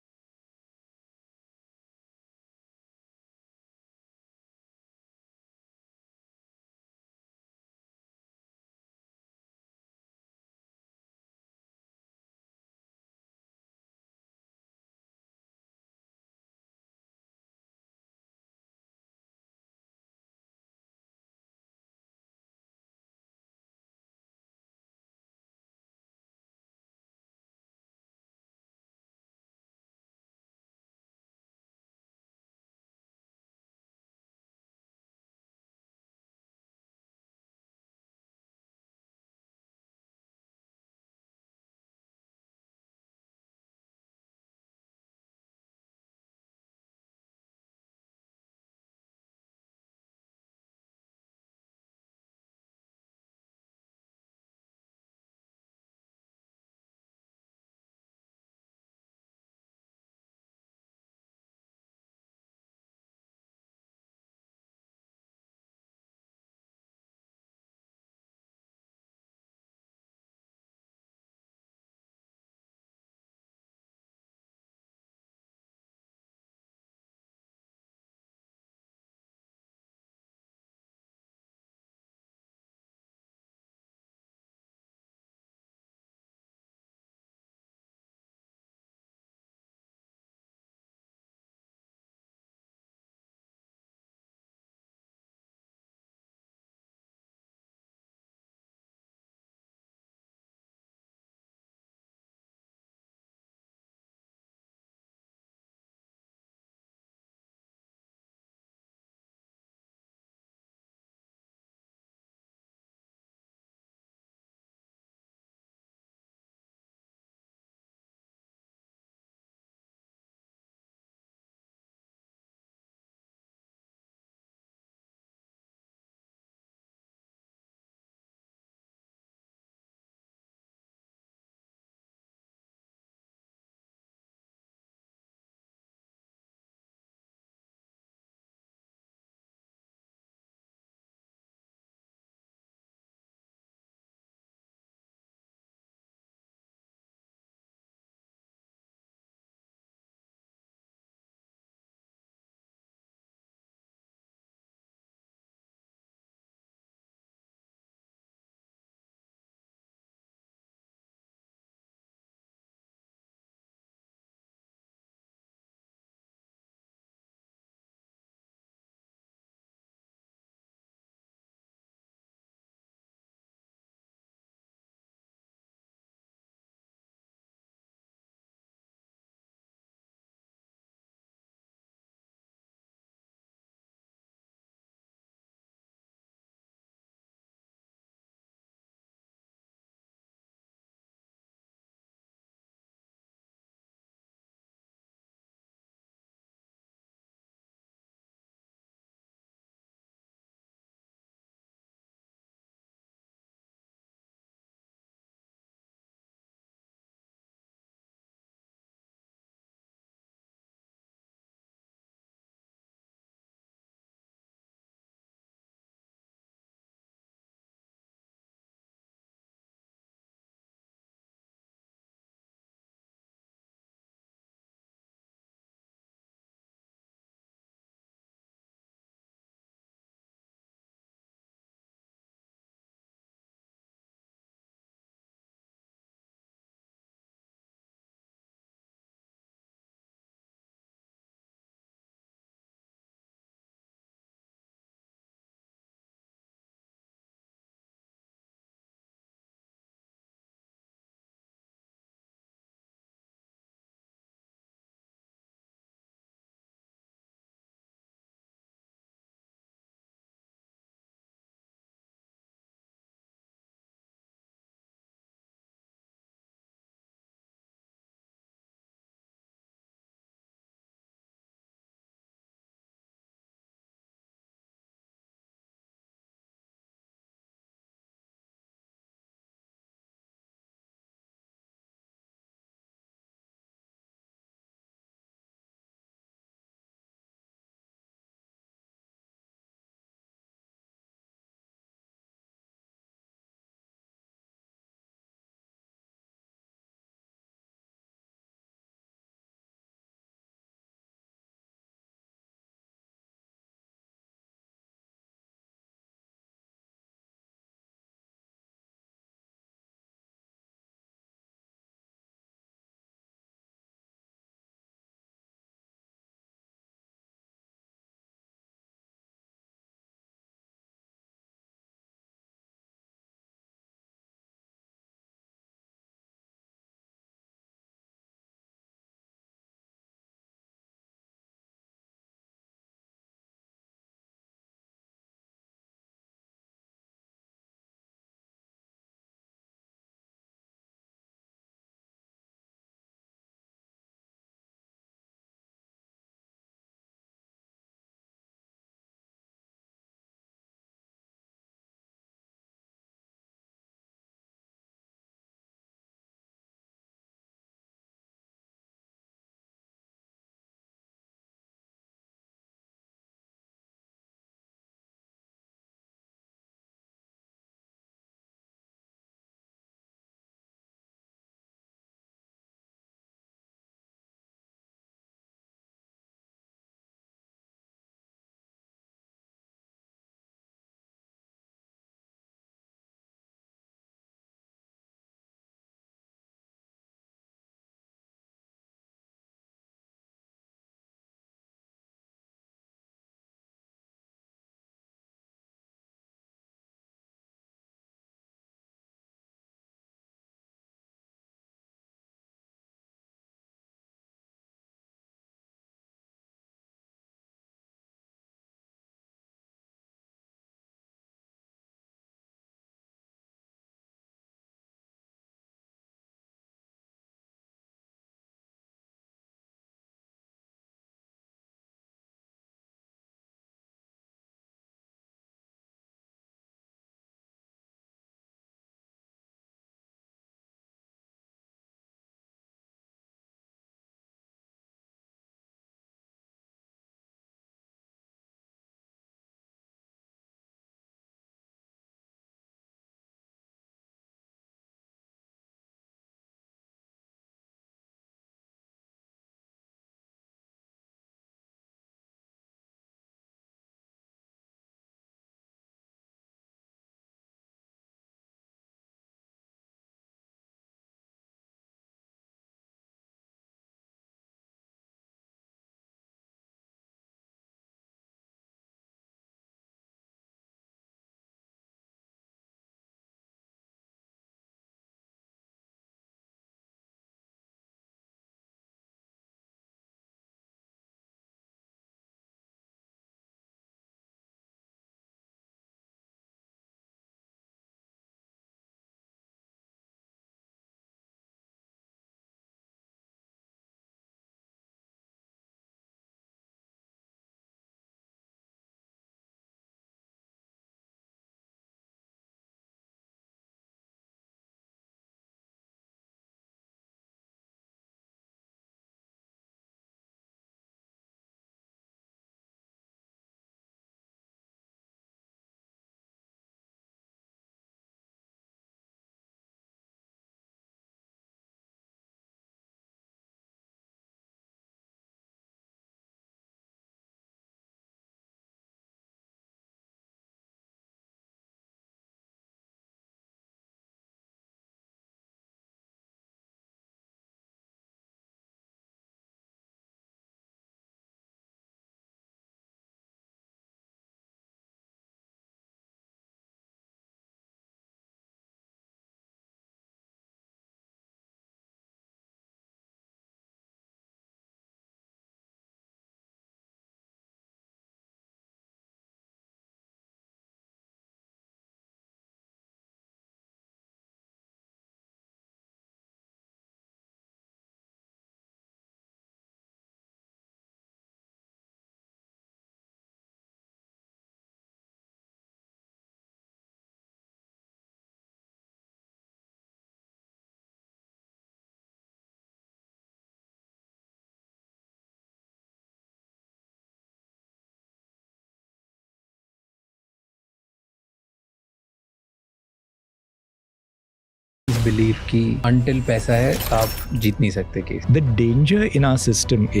बिलीव कि until पैसा है आप जीत नहीं सकते case. The danger in our system is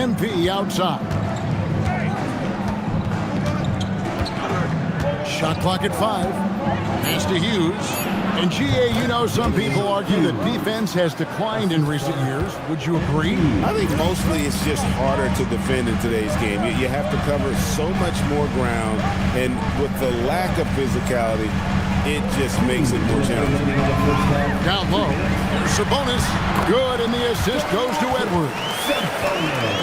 MP outside. Shot clock at 5. Pass to Hughes. And GA, you know, some people argue that defense has declined in recent years. Would you agree? I think mostly it's just harder to defend in today's game. You have to cover so much more ground, and with the lack of physicality, it just makes it more challenging. Down low, Sabonis, good, and the assist goes to Edwards.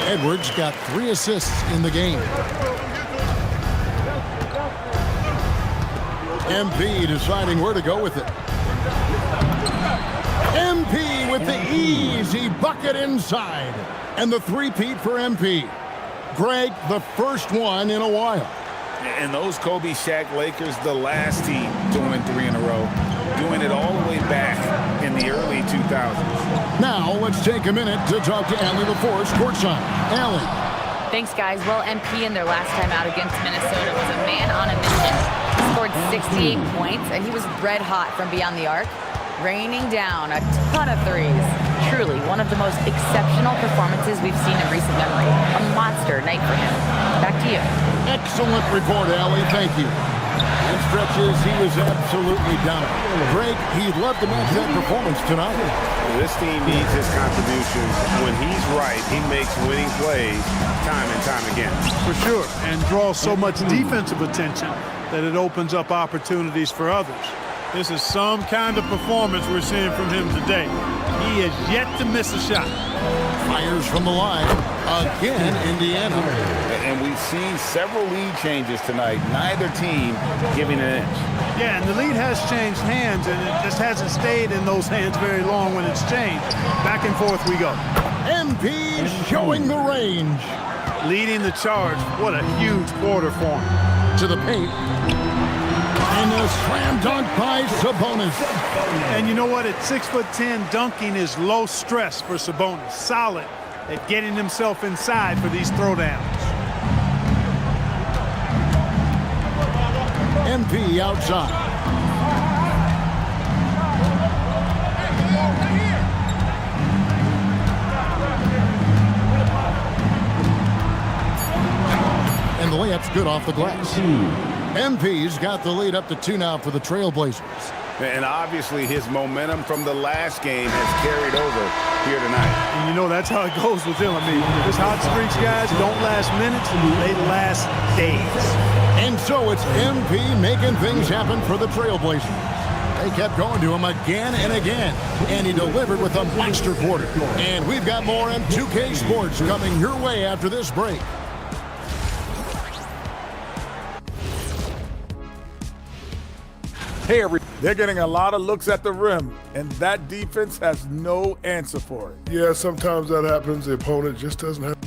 Edwards got 3 assists in the game. MP deciding where to go with it. MP with the easy bucket inside. And the three-peat for MP. Greg, the first one in a while. And those Kobe Shaq Lakers, the last team to win 3 in a row, doing it all the way back in the early 2000s. Now let's take a minute to talk to Allie LaForce courtside. Allie. Thanks, guys. Well, MP in their last time out against Minnesota was a man on a mission. He scored 68 points, and he was red hot from beyond the arc, raining down a ton of threes. Truly, one of the most exceptional performances we've seen in recent memory. A monster night for him. Back to you. Excellent report, Allie. Thank you. In stretches, he was absolutely dominant. Greg, he'd love to match that performance tonight. This team needs his contributions. When he's right, he makes winning plays time and time again. For sure, and draws so much defensive attention that it opens up opportunities for others. This is some kind of performance we're seeing from him today. He has yet to miss a shot. Fires from the line. Again, Indiana. And we've seen several lead changes tonight. Neither team giving an inch. Yeah, and the lead has changed hands, and it just hasn't stayed in those hands very long when it's changed. Back and forth we go. MP showing the range. Leading the charge. What a huge quarter for him. To the paint. And a slam dunk by Sabonis. And you know what? At 6'10", dunking is low stress for Sabonis. Solid at getting himself inside for these throwdowns. MP outside. And the layup's good off the glass. MP's got the lead up to 2 now for the Trailblazers. And obviously his momentum from the last game has carried over here tonight. And you know that's how it goes with him. I mean, his hot streaks, guys, don't last minutes, they last days. And so it's MP making things happen for the Trailblazers. They kept going to him again and again, and he delivered with a monster quarter. And we've got more M2K Sports coming your way after this break. Hey, they're getting a lot of looks at the rim, and that defense has no answer for it. Yeah, sometimes that happens. The opponent just doesn't have.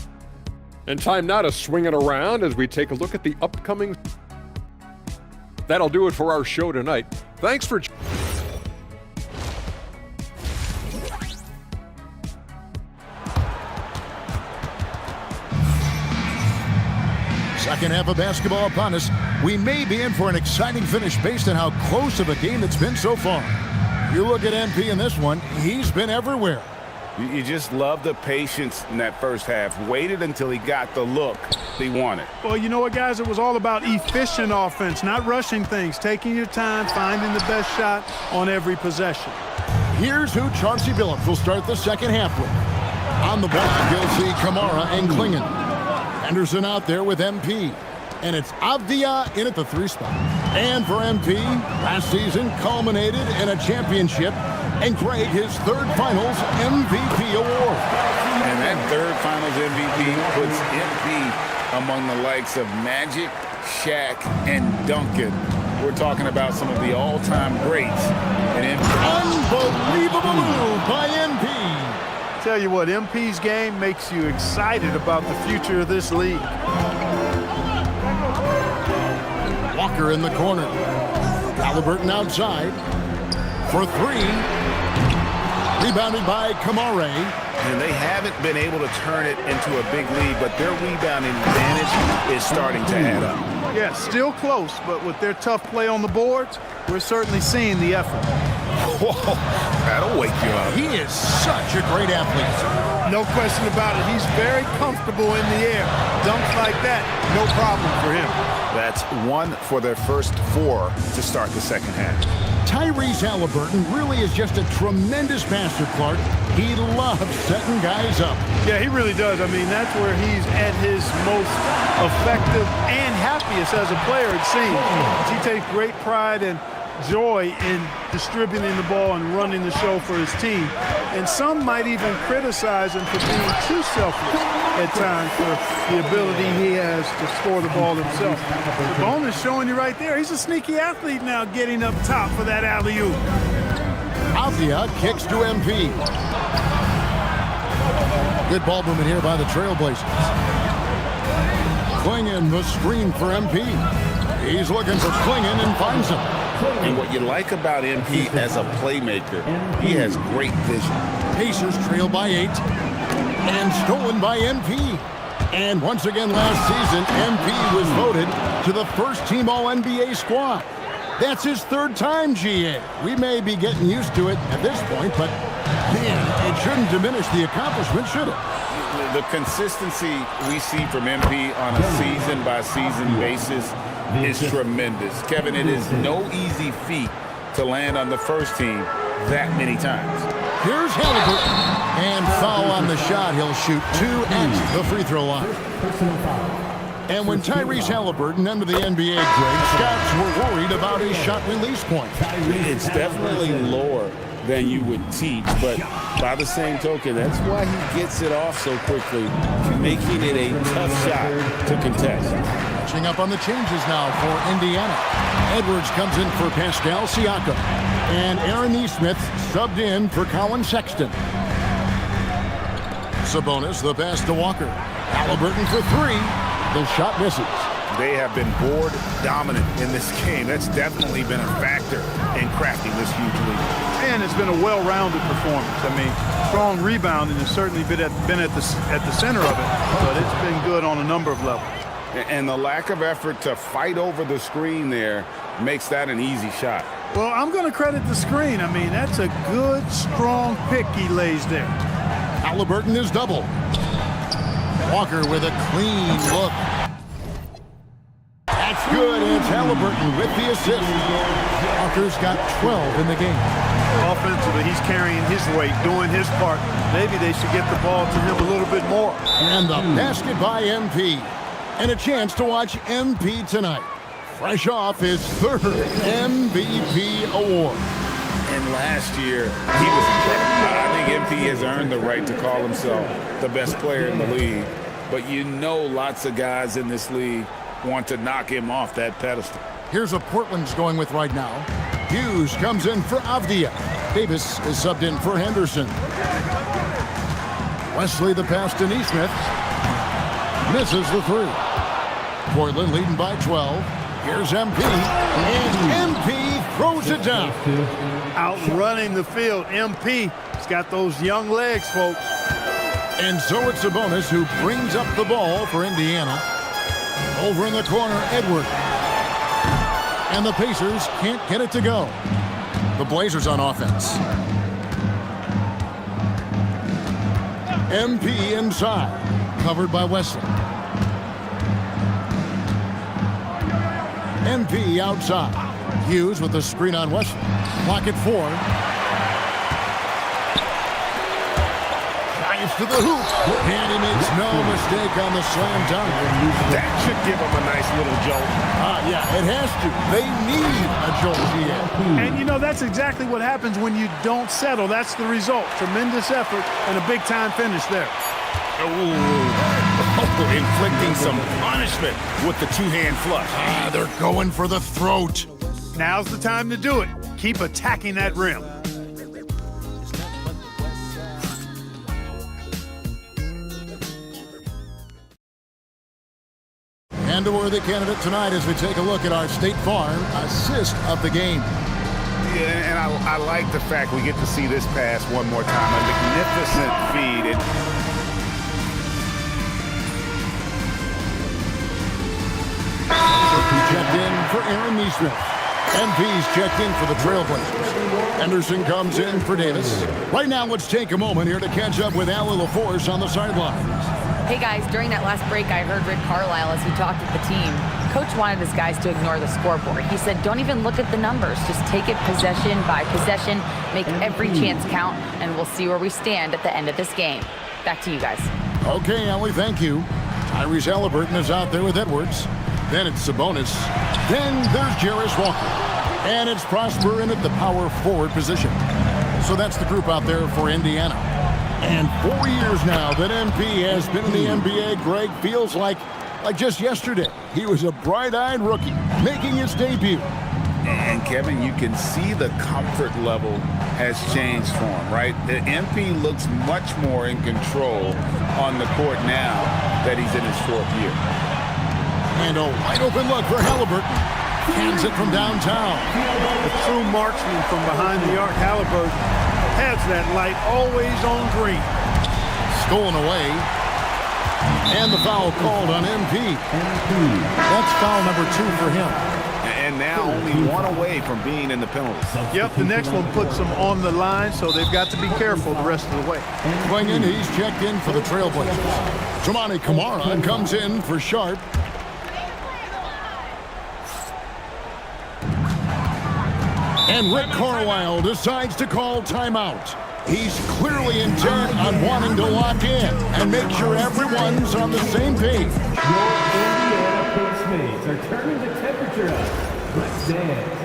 And time now to swing it around as we take a look at the upcoming. That'll do it for our show tonight. Thanks for. Second half of basketball upon us. We may be in for an exciting finish based on how close of a game it's been so far. You look at MP in this one, he's been everywhere. You just love the patience in that first half. Waited until he got the look he wanted. Well, you know what, guys? It was all about efficient offense, not rushing things, taking your time, finding the best shot on every possession. Here's who Chauncey Billups will start the second half with. On the block, you'll see Kamara and Klingon. Henderson out there with MP. And it's Avdia in at the 3 spot. And for MP, last season culminated in a championship and Greg, his 3rd Finals MVP award. And that 3rd Finals MVP puts MP among the likes of Magic, Shaq, and Duncan. We're talking about some of the all-time greats. And unbelievable move by MP. Tell you what, MP's game makes you excited about the future of this league. Walker in the corner. Halliburton outside for three. Rebounded by Kamare. And they haven't been able to turn it into a big lead, but their rebounding advantage is starting to add up. Yeah, still close, but with their tough play on the boards, we're certainly seeing the effort. Whoa, that'll wake you up. He is such a great athlete. No question about it. He's very comfortable in the air. Dunks like that, no problem for him. That's one for their first four to start the second half. Tyrese Halliburton really is just a tremendous passer, Clark. He loves setting guys up. Yeah, he really does. I mean, that's where he's at his most effective and happiest as a player, it seems. He takes great pride and joy in distributing the ball and running the show for his team. And some might even criticize him for being too selfless at times for the ability he has to score the ball himself. Sabonis showing you right there. He's a sneaky athlete now, getting up top for that alley-oop. Avdia kicks to MP. Good ball movement here by the Trailblazers. Clingan the screen for MP. He's looking for Clingan and finds him. And what you like about MP as a playmaker, he has great vision. Pacers trail by 8 and stolen by MP. And once again last season, MP was voted to the first team All-NBA squad. That's his third time, GA. We may be getting used to it at this point, but man, it shouldn't diminish the accomplishment, should it? The consistency we see from MP on a season-by-season basis is tremendous. Kevin, it is no easy feat to land on the first team that many times. Here's Halliburton. And foul on the shot. He'll shoot 2 at the free throw line. And when Tyrese Halliburton entered the NBA grade, scouts were worried about his shot release point. It's definitely lower than you would teach, but by the same token, that's why he gets it off so quickly, making it a tough shot to contest. Catching up on the changes now for Indiana. Edwards comes in for Pascal Siakam. And Aaron Nesmith subbed in for Colin Sexton. Sabonis, the pass to Walker. Halliburton for 3. The shot misses. They have been board dominant in this game. That's definitely been a factor in crafting this huge lead. And it's been a well-rounded performance. I mean, strong rebounding has certainly been at the center of it, but it's been good on a number of levels. And the lack of effort to fight over the screen there makes that an easy shot. Well, I'm going to credit the screen. I mean, that's a good, strong pick he lays there. Halliburton is double. Walker with a clean look. That's good. It's Halliburton with the assist. Walker's got 12 in the game. Offensively, he's carrying his weight, doing his part. Maybe they should get the ball to him a little bit more. And the basket by MP. And a chance to watch MP tonight. Fresh off his 3rd MVP award. And last year, he was incredible. I think MP has earned the right to call himself the best player in the league. But you know lots of guys in this league want to knock him off that pedestal. Here's what Portland's going with right now. Hughes comes in for Avdia. Davis is subbed in for Henderson. Wesley the pass to Nesmith. Misses the 3. Portland leading by 12. Here's MP. And MP throws it down. Outrunning the field. MP's got those young legs, folks. And so it's Sabonis who brings up the ball for Indiana. Over in the corner, Edwards. And the Pacers can't get it to go. The Blazers on offense. MP inside. Covered by Wesley. MP outside. Hughes with the screen on Wesley. Clock at 4. Drives to the hoop. And he makes no mistake on the slam dunk. That should give him a nice little jolt. Yeah, it has to. They need a jolt here. And you know, that's exactly what happens when you don't settle. That's the result. Tremendous effort and a big-time finish there. Inflicting some punishment with the 2-hand flush. They're going for the throat. Now's the time to do it. Keep attacking that rim. And a worthy candidate tonight as we take a look at our State Farm assist of the game. Yeah, and I like the fact we get to see this pass one more time. A magnificent feed. Checked in for Aaron Neesmith. MP's checked in for the Trailblazers. Henderson comes in for Davis. Right now, let's take a moment here to catch up with Allie LaForce on the sidelines. Hey guys, during that last break, I heard Rick Carlisle as he talked with the team. Coach wanted his guys to ignore the scoreboard. He said, don't even look at the numbers. Just take it possession by possession, make every chance count, and we'll see where we stand at the end of this game. Back to you guys. Okay, Allie, thank you. Tyrese Halliburton is out there with Edwards. Then it's Sabonis. Then there's Jarace Walker. And it's Prosper in at the power forward position. So that's the group out there for Indiana. And 4 years now that MP has been in the NBA, Greg, feels like just yesterday. He was a bright-eyed rookie making his debut. And Kevin, you can see the comfort level has changed for him, right? The MP looks much more in control on the court now that he's in his 4th year. And a wide-open look for Halliburton. Hands it from downtown. A true marksman from behind the arc. Halliburton has that light always on green. Stolen away. And the foul called on MP. That's foul number 2 for him. And now only 1 away from being in the penalties. Yep, the next one puts them on the line, so they've got to be careful the rest of the way. Going in, he's checked in for the Trailblazers. Toumani Camara comes in for Sharp. And Rick Carlisle decides to call timeout. He's clearly intent on wanting to lock in and make sure everyone's on the same page. Your Indiana Pacemates are turning the temperature up. Let's dance.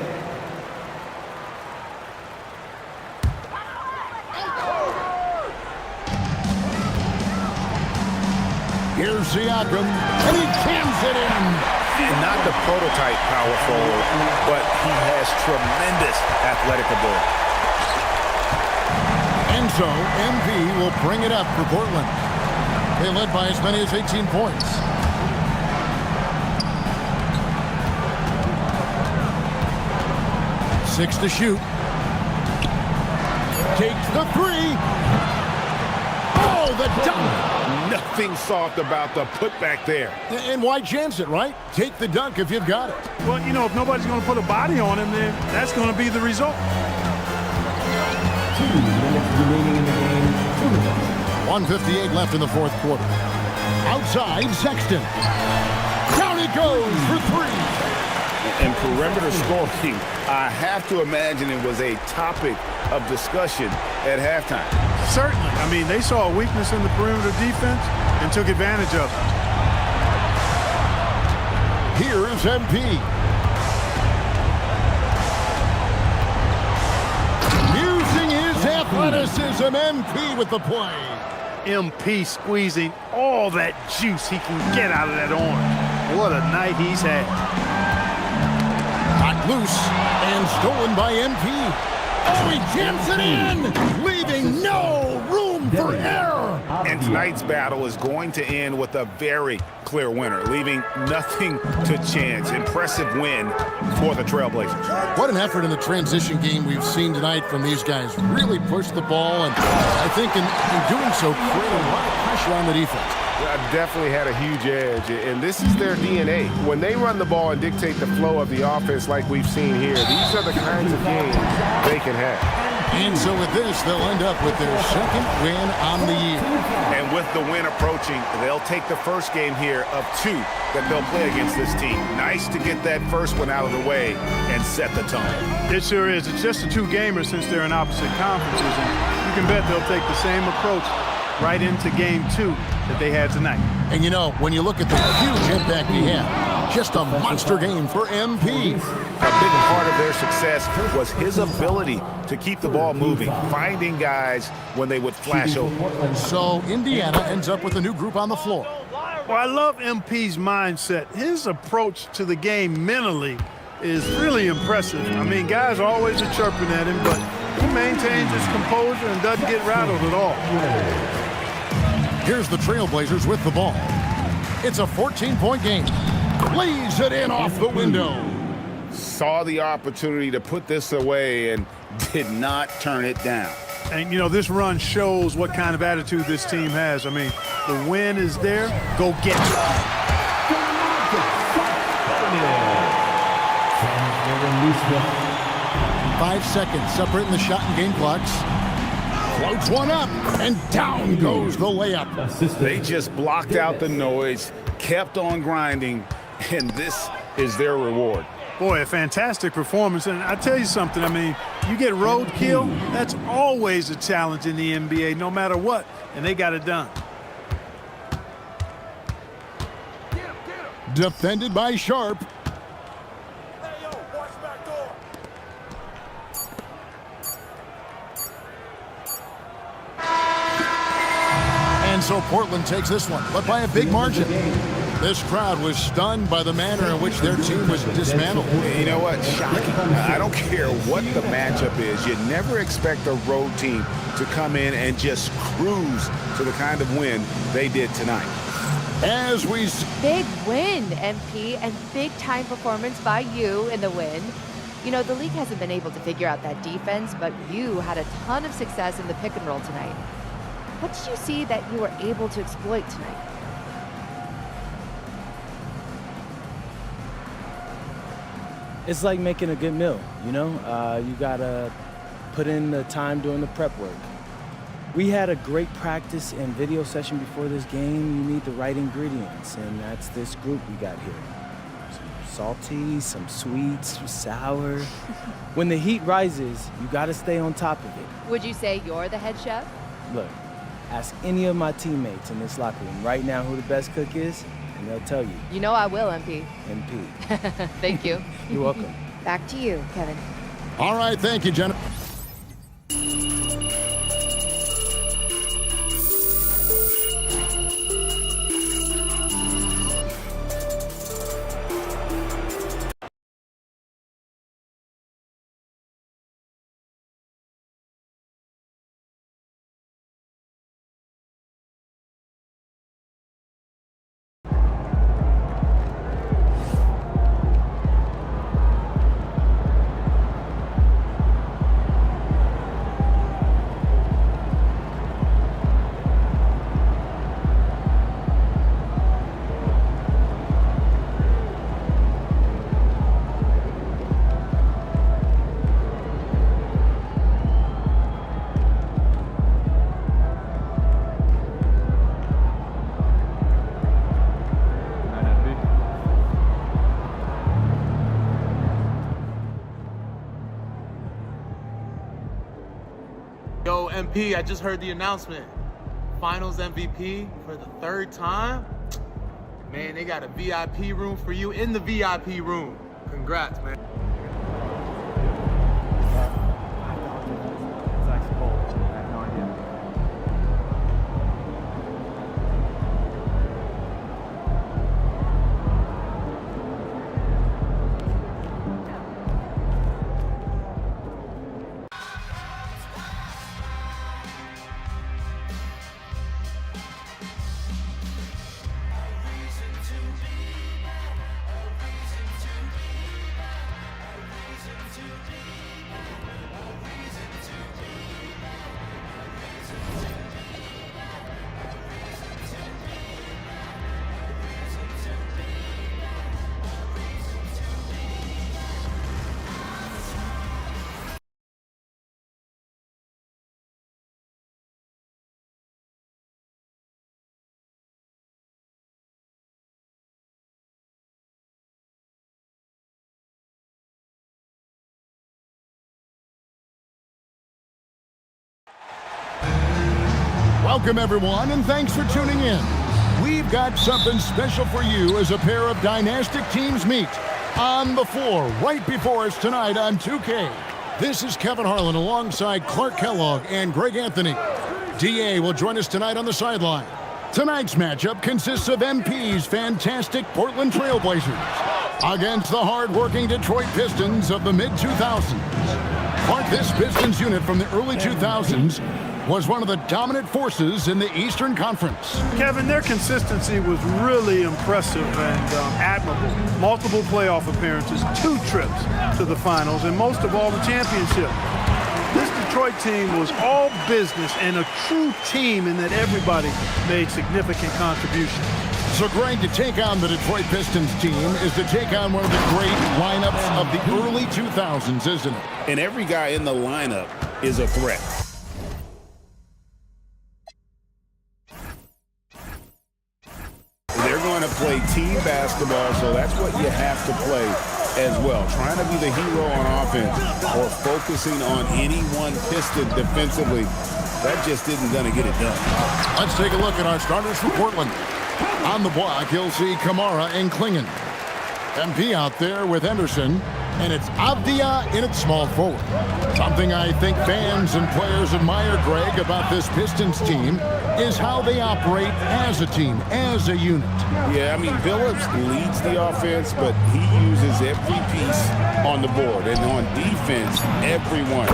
Here's Siakam, and he cams it in. And not the prototype power forward, but he has tremendous athletic ability. And so, MP will bring it up for Portland. They led by as many as 18 points. Six to shoot. Takes the 3. Oh, the dunk! Nothing soft about the putback there. And why chance it, right? Take the dunk if you've got it. Well, you know, if nobody's going to put a body on him, then that's going to be the result. 2 minutes remaining in the game. 1:58 left in the 4th quarter. Outside, Sexton. Down he goes for 3. And perimeter scoring, I have to imagine it was a topic of discussion at halftime. Certainly. I mean, they saw a weakness in the perimeter defense and took advantage of it. Here is MP. Using his athleticism, MP with the play. MP squeezing all that juice he can get out of that orange. What a night he's had. Got loose and stolen by MP. Oh, he jams it in, leaving no room for error. And tonight's battle is going to end with a very clear winner, leaving nothing to chance. Impressive win for the Trailblazers. What an effort in the transition game we've seen tonight from these guys. Really pushed the ball, and I think in doing so, created a lot of pressure on the defense. Definitely had a huge edge, and this is their DNA. When they run the ball and dictate the flow of the offense like we've seen here, these are the kinds of games they can have. And so with this, they'll end up with their 2nd win on the year. And with the win approaching, they'll take the first game here of 2 that they'll play against this team. Nice to get that first one out of the way and set the tone. It sure is. It's just a 2-gamer since they're in opposite conferences, and you can bet they'll take the same approach right into game 2 that they had tonight. And you know, when you look at the huge impact he had, just a monster game for MP. A big part of their success was his ability to keep the ball moving, finding guys when they would flash over. So Indiana ends up with a new group on the floor. Well, I love MP's mindset. His approach to the game mentally is really impressive. I mean, guys always are chirping at him, but he maintains his composure and doesn't get rattled at all. Here's the Trailblazers with the ball. It's a 14-point game. lays it in off the window. Saw the opportunity to put this away and did not turn it down. And, you know, this run shows what kind of attitude this team has. I mean, the win is there. Go get it. 5 seconds separating the shot and game clocks. Floats one up, and down goes the layup. They just blocked out the noise, kept on grinding, and this is their reward. Boy, a fantastic performance. And I tell you something, I mean, you get roadkill, that's always a challenge in the NBA, no matter what, and they got it done. Defended by Sharp. And so Portland takes this one, but by a big margin. This crowd was stunned by the manner in which their team was dismantled. You know what? Shocking. I don't care what the matchup is. You never expect a road team to come in and just cruise to the kind of win they did tonight. As we... Big win, MP, and big-time performance by you in the win. You know, the league hasn't been able to figure out that defense, but you had a ton of success in the pick and roll tonight. What did you see that you were able to exploit tonight? It's like making a good meal, you know? You gotta put in the time doing the prep work. We had a great practice and video session before this game. You need the right ingredients, and that's this group we got here. Some salty, some sweet, some sour. When the heat rises, you gotta stay on top of it. Would you say you're the head chef? Look, ask any of my teammates in this locker room right now who the best cook is, and they'll tell you. You know I will, MP. MP. Thank you. You're welcome. Back to you, Kevin. All right, thank you, Jenna. Yo, MP, I just heard the announcement. Finals MVP for the 3rd time. Man, they got a VIP room for you in the VIP room. Congrats, man. Welcome, everyone, and thanks for tuning in. We've got something special for you as a pair of dynastic teams meet on the floor right before us tonight on 2K. This is Kevin Harlan alongside Clark Kellogg and Greg Anthony. DA will join us tonight on the sideline. Tonight's matchup consists of MP's fantastic Portland Trailblazers against the hard-working Detroit Pistons of the mid-2000s. Clark, this Pistons unit from the early 2000s was one of the dominant forces in the Eastern Conference. Kevin, their consistency was really impressive and admirable. Multiple playoff appearances, 2 trips to the finals, and most of all, the championship. This Detroit team was all business and a true team in that everybody made significant contributions. So, Greg, to take on the Detroit Pistons team is to take on one of the great lineups of the early 2000s, isn't it? And every guy in the lineup is a threat. They're going to play team basketball, so that's what you have to play as well. Trying to be the hero on offense or focusing on any one Piston defensively, that just isn't going to get it done. Let's take a look at our starters for Portland. On the block, you'll see Kamara and Klingon. MP out there with Henderson, and it's Avdia in its small forward. Something I think fans and players admire, Greg, about this Pistons team is how they operate as a team, as a unit. Yeah, I mean, Billups leads the offense, but he uses every piece on the board. And on defense, everyone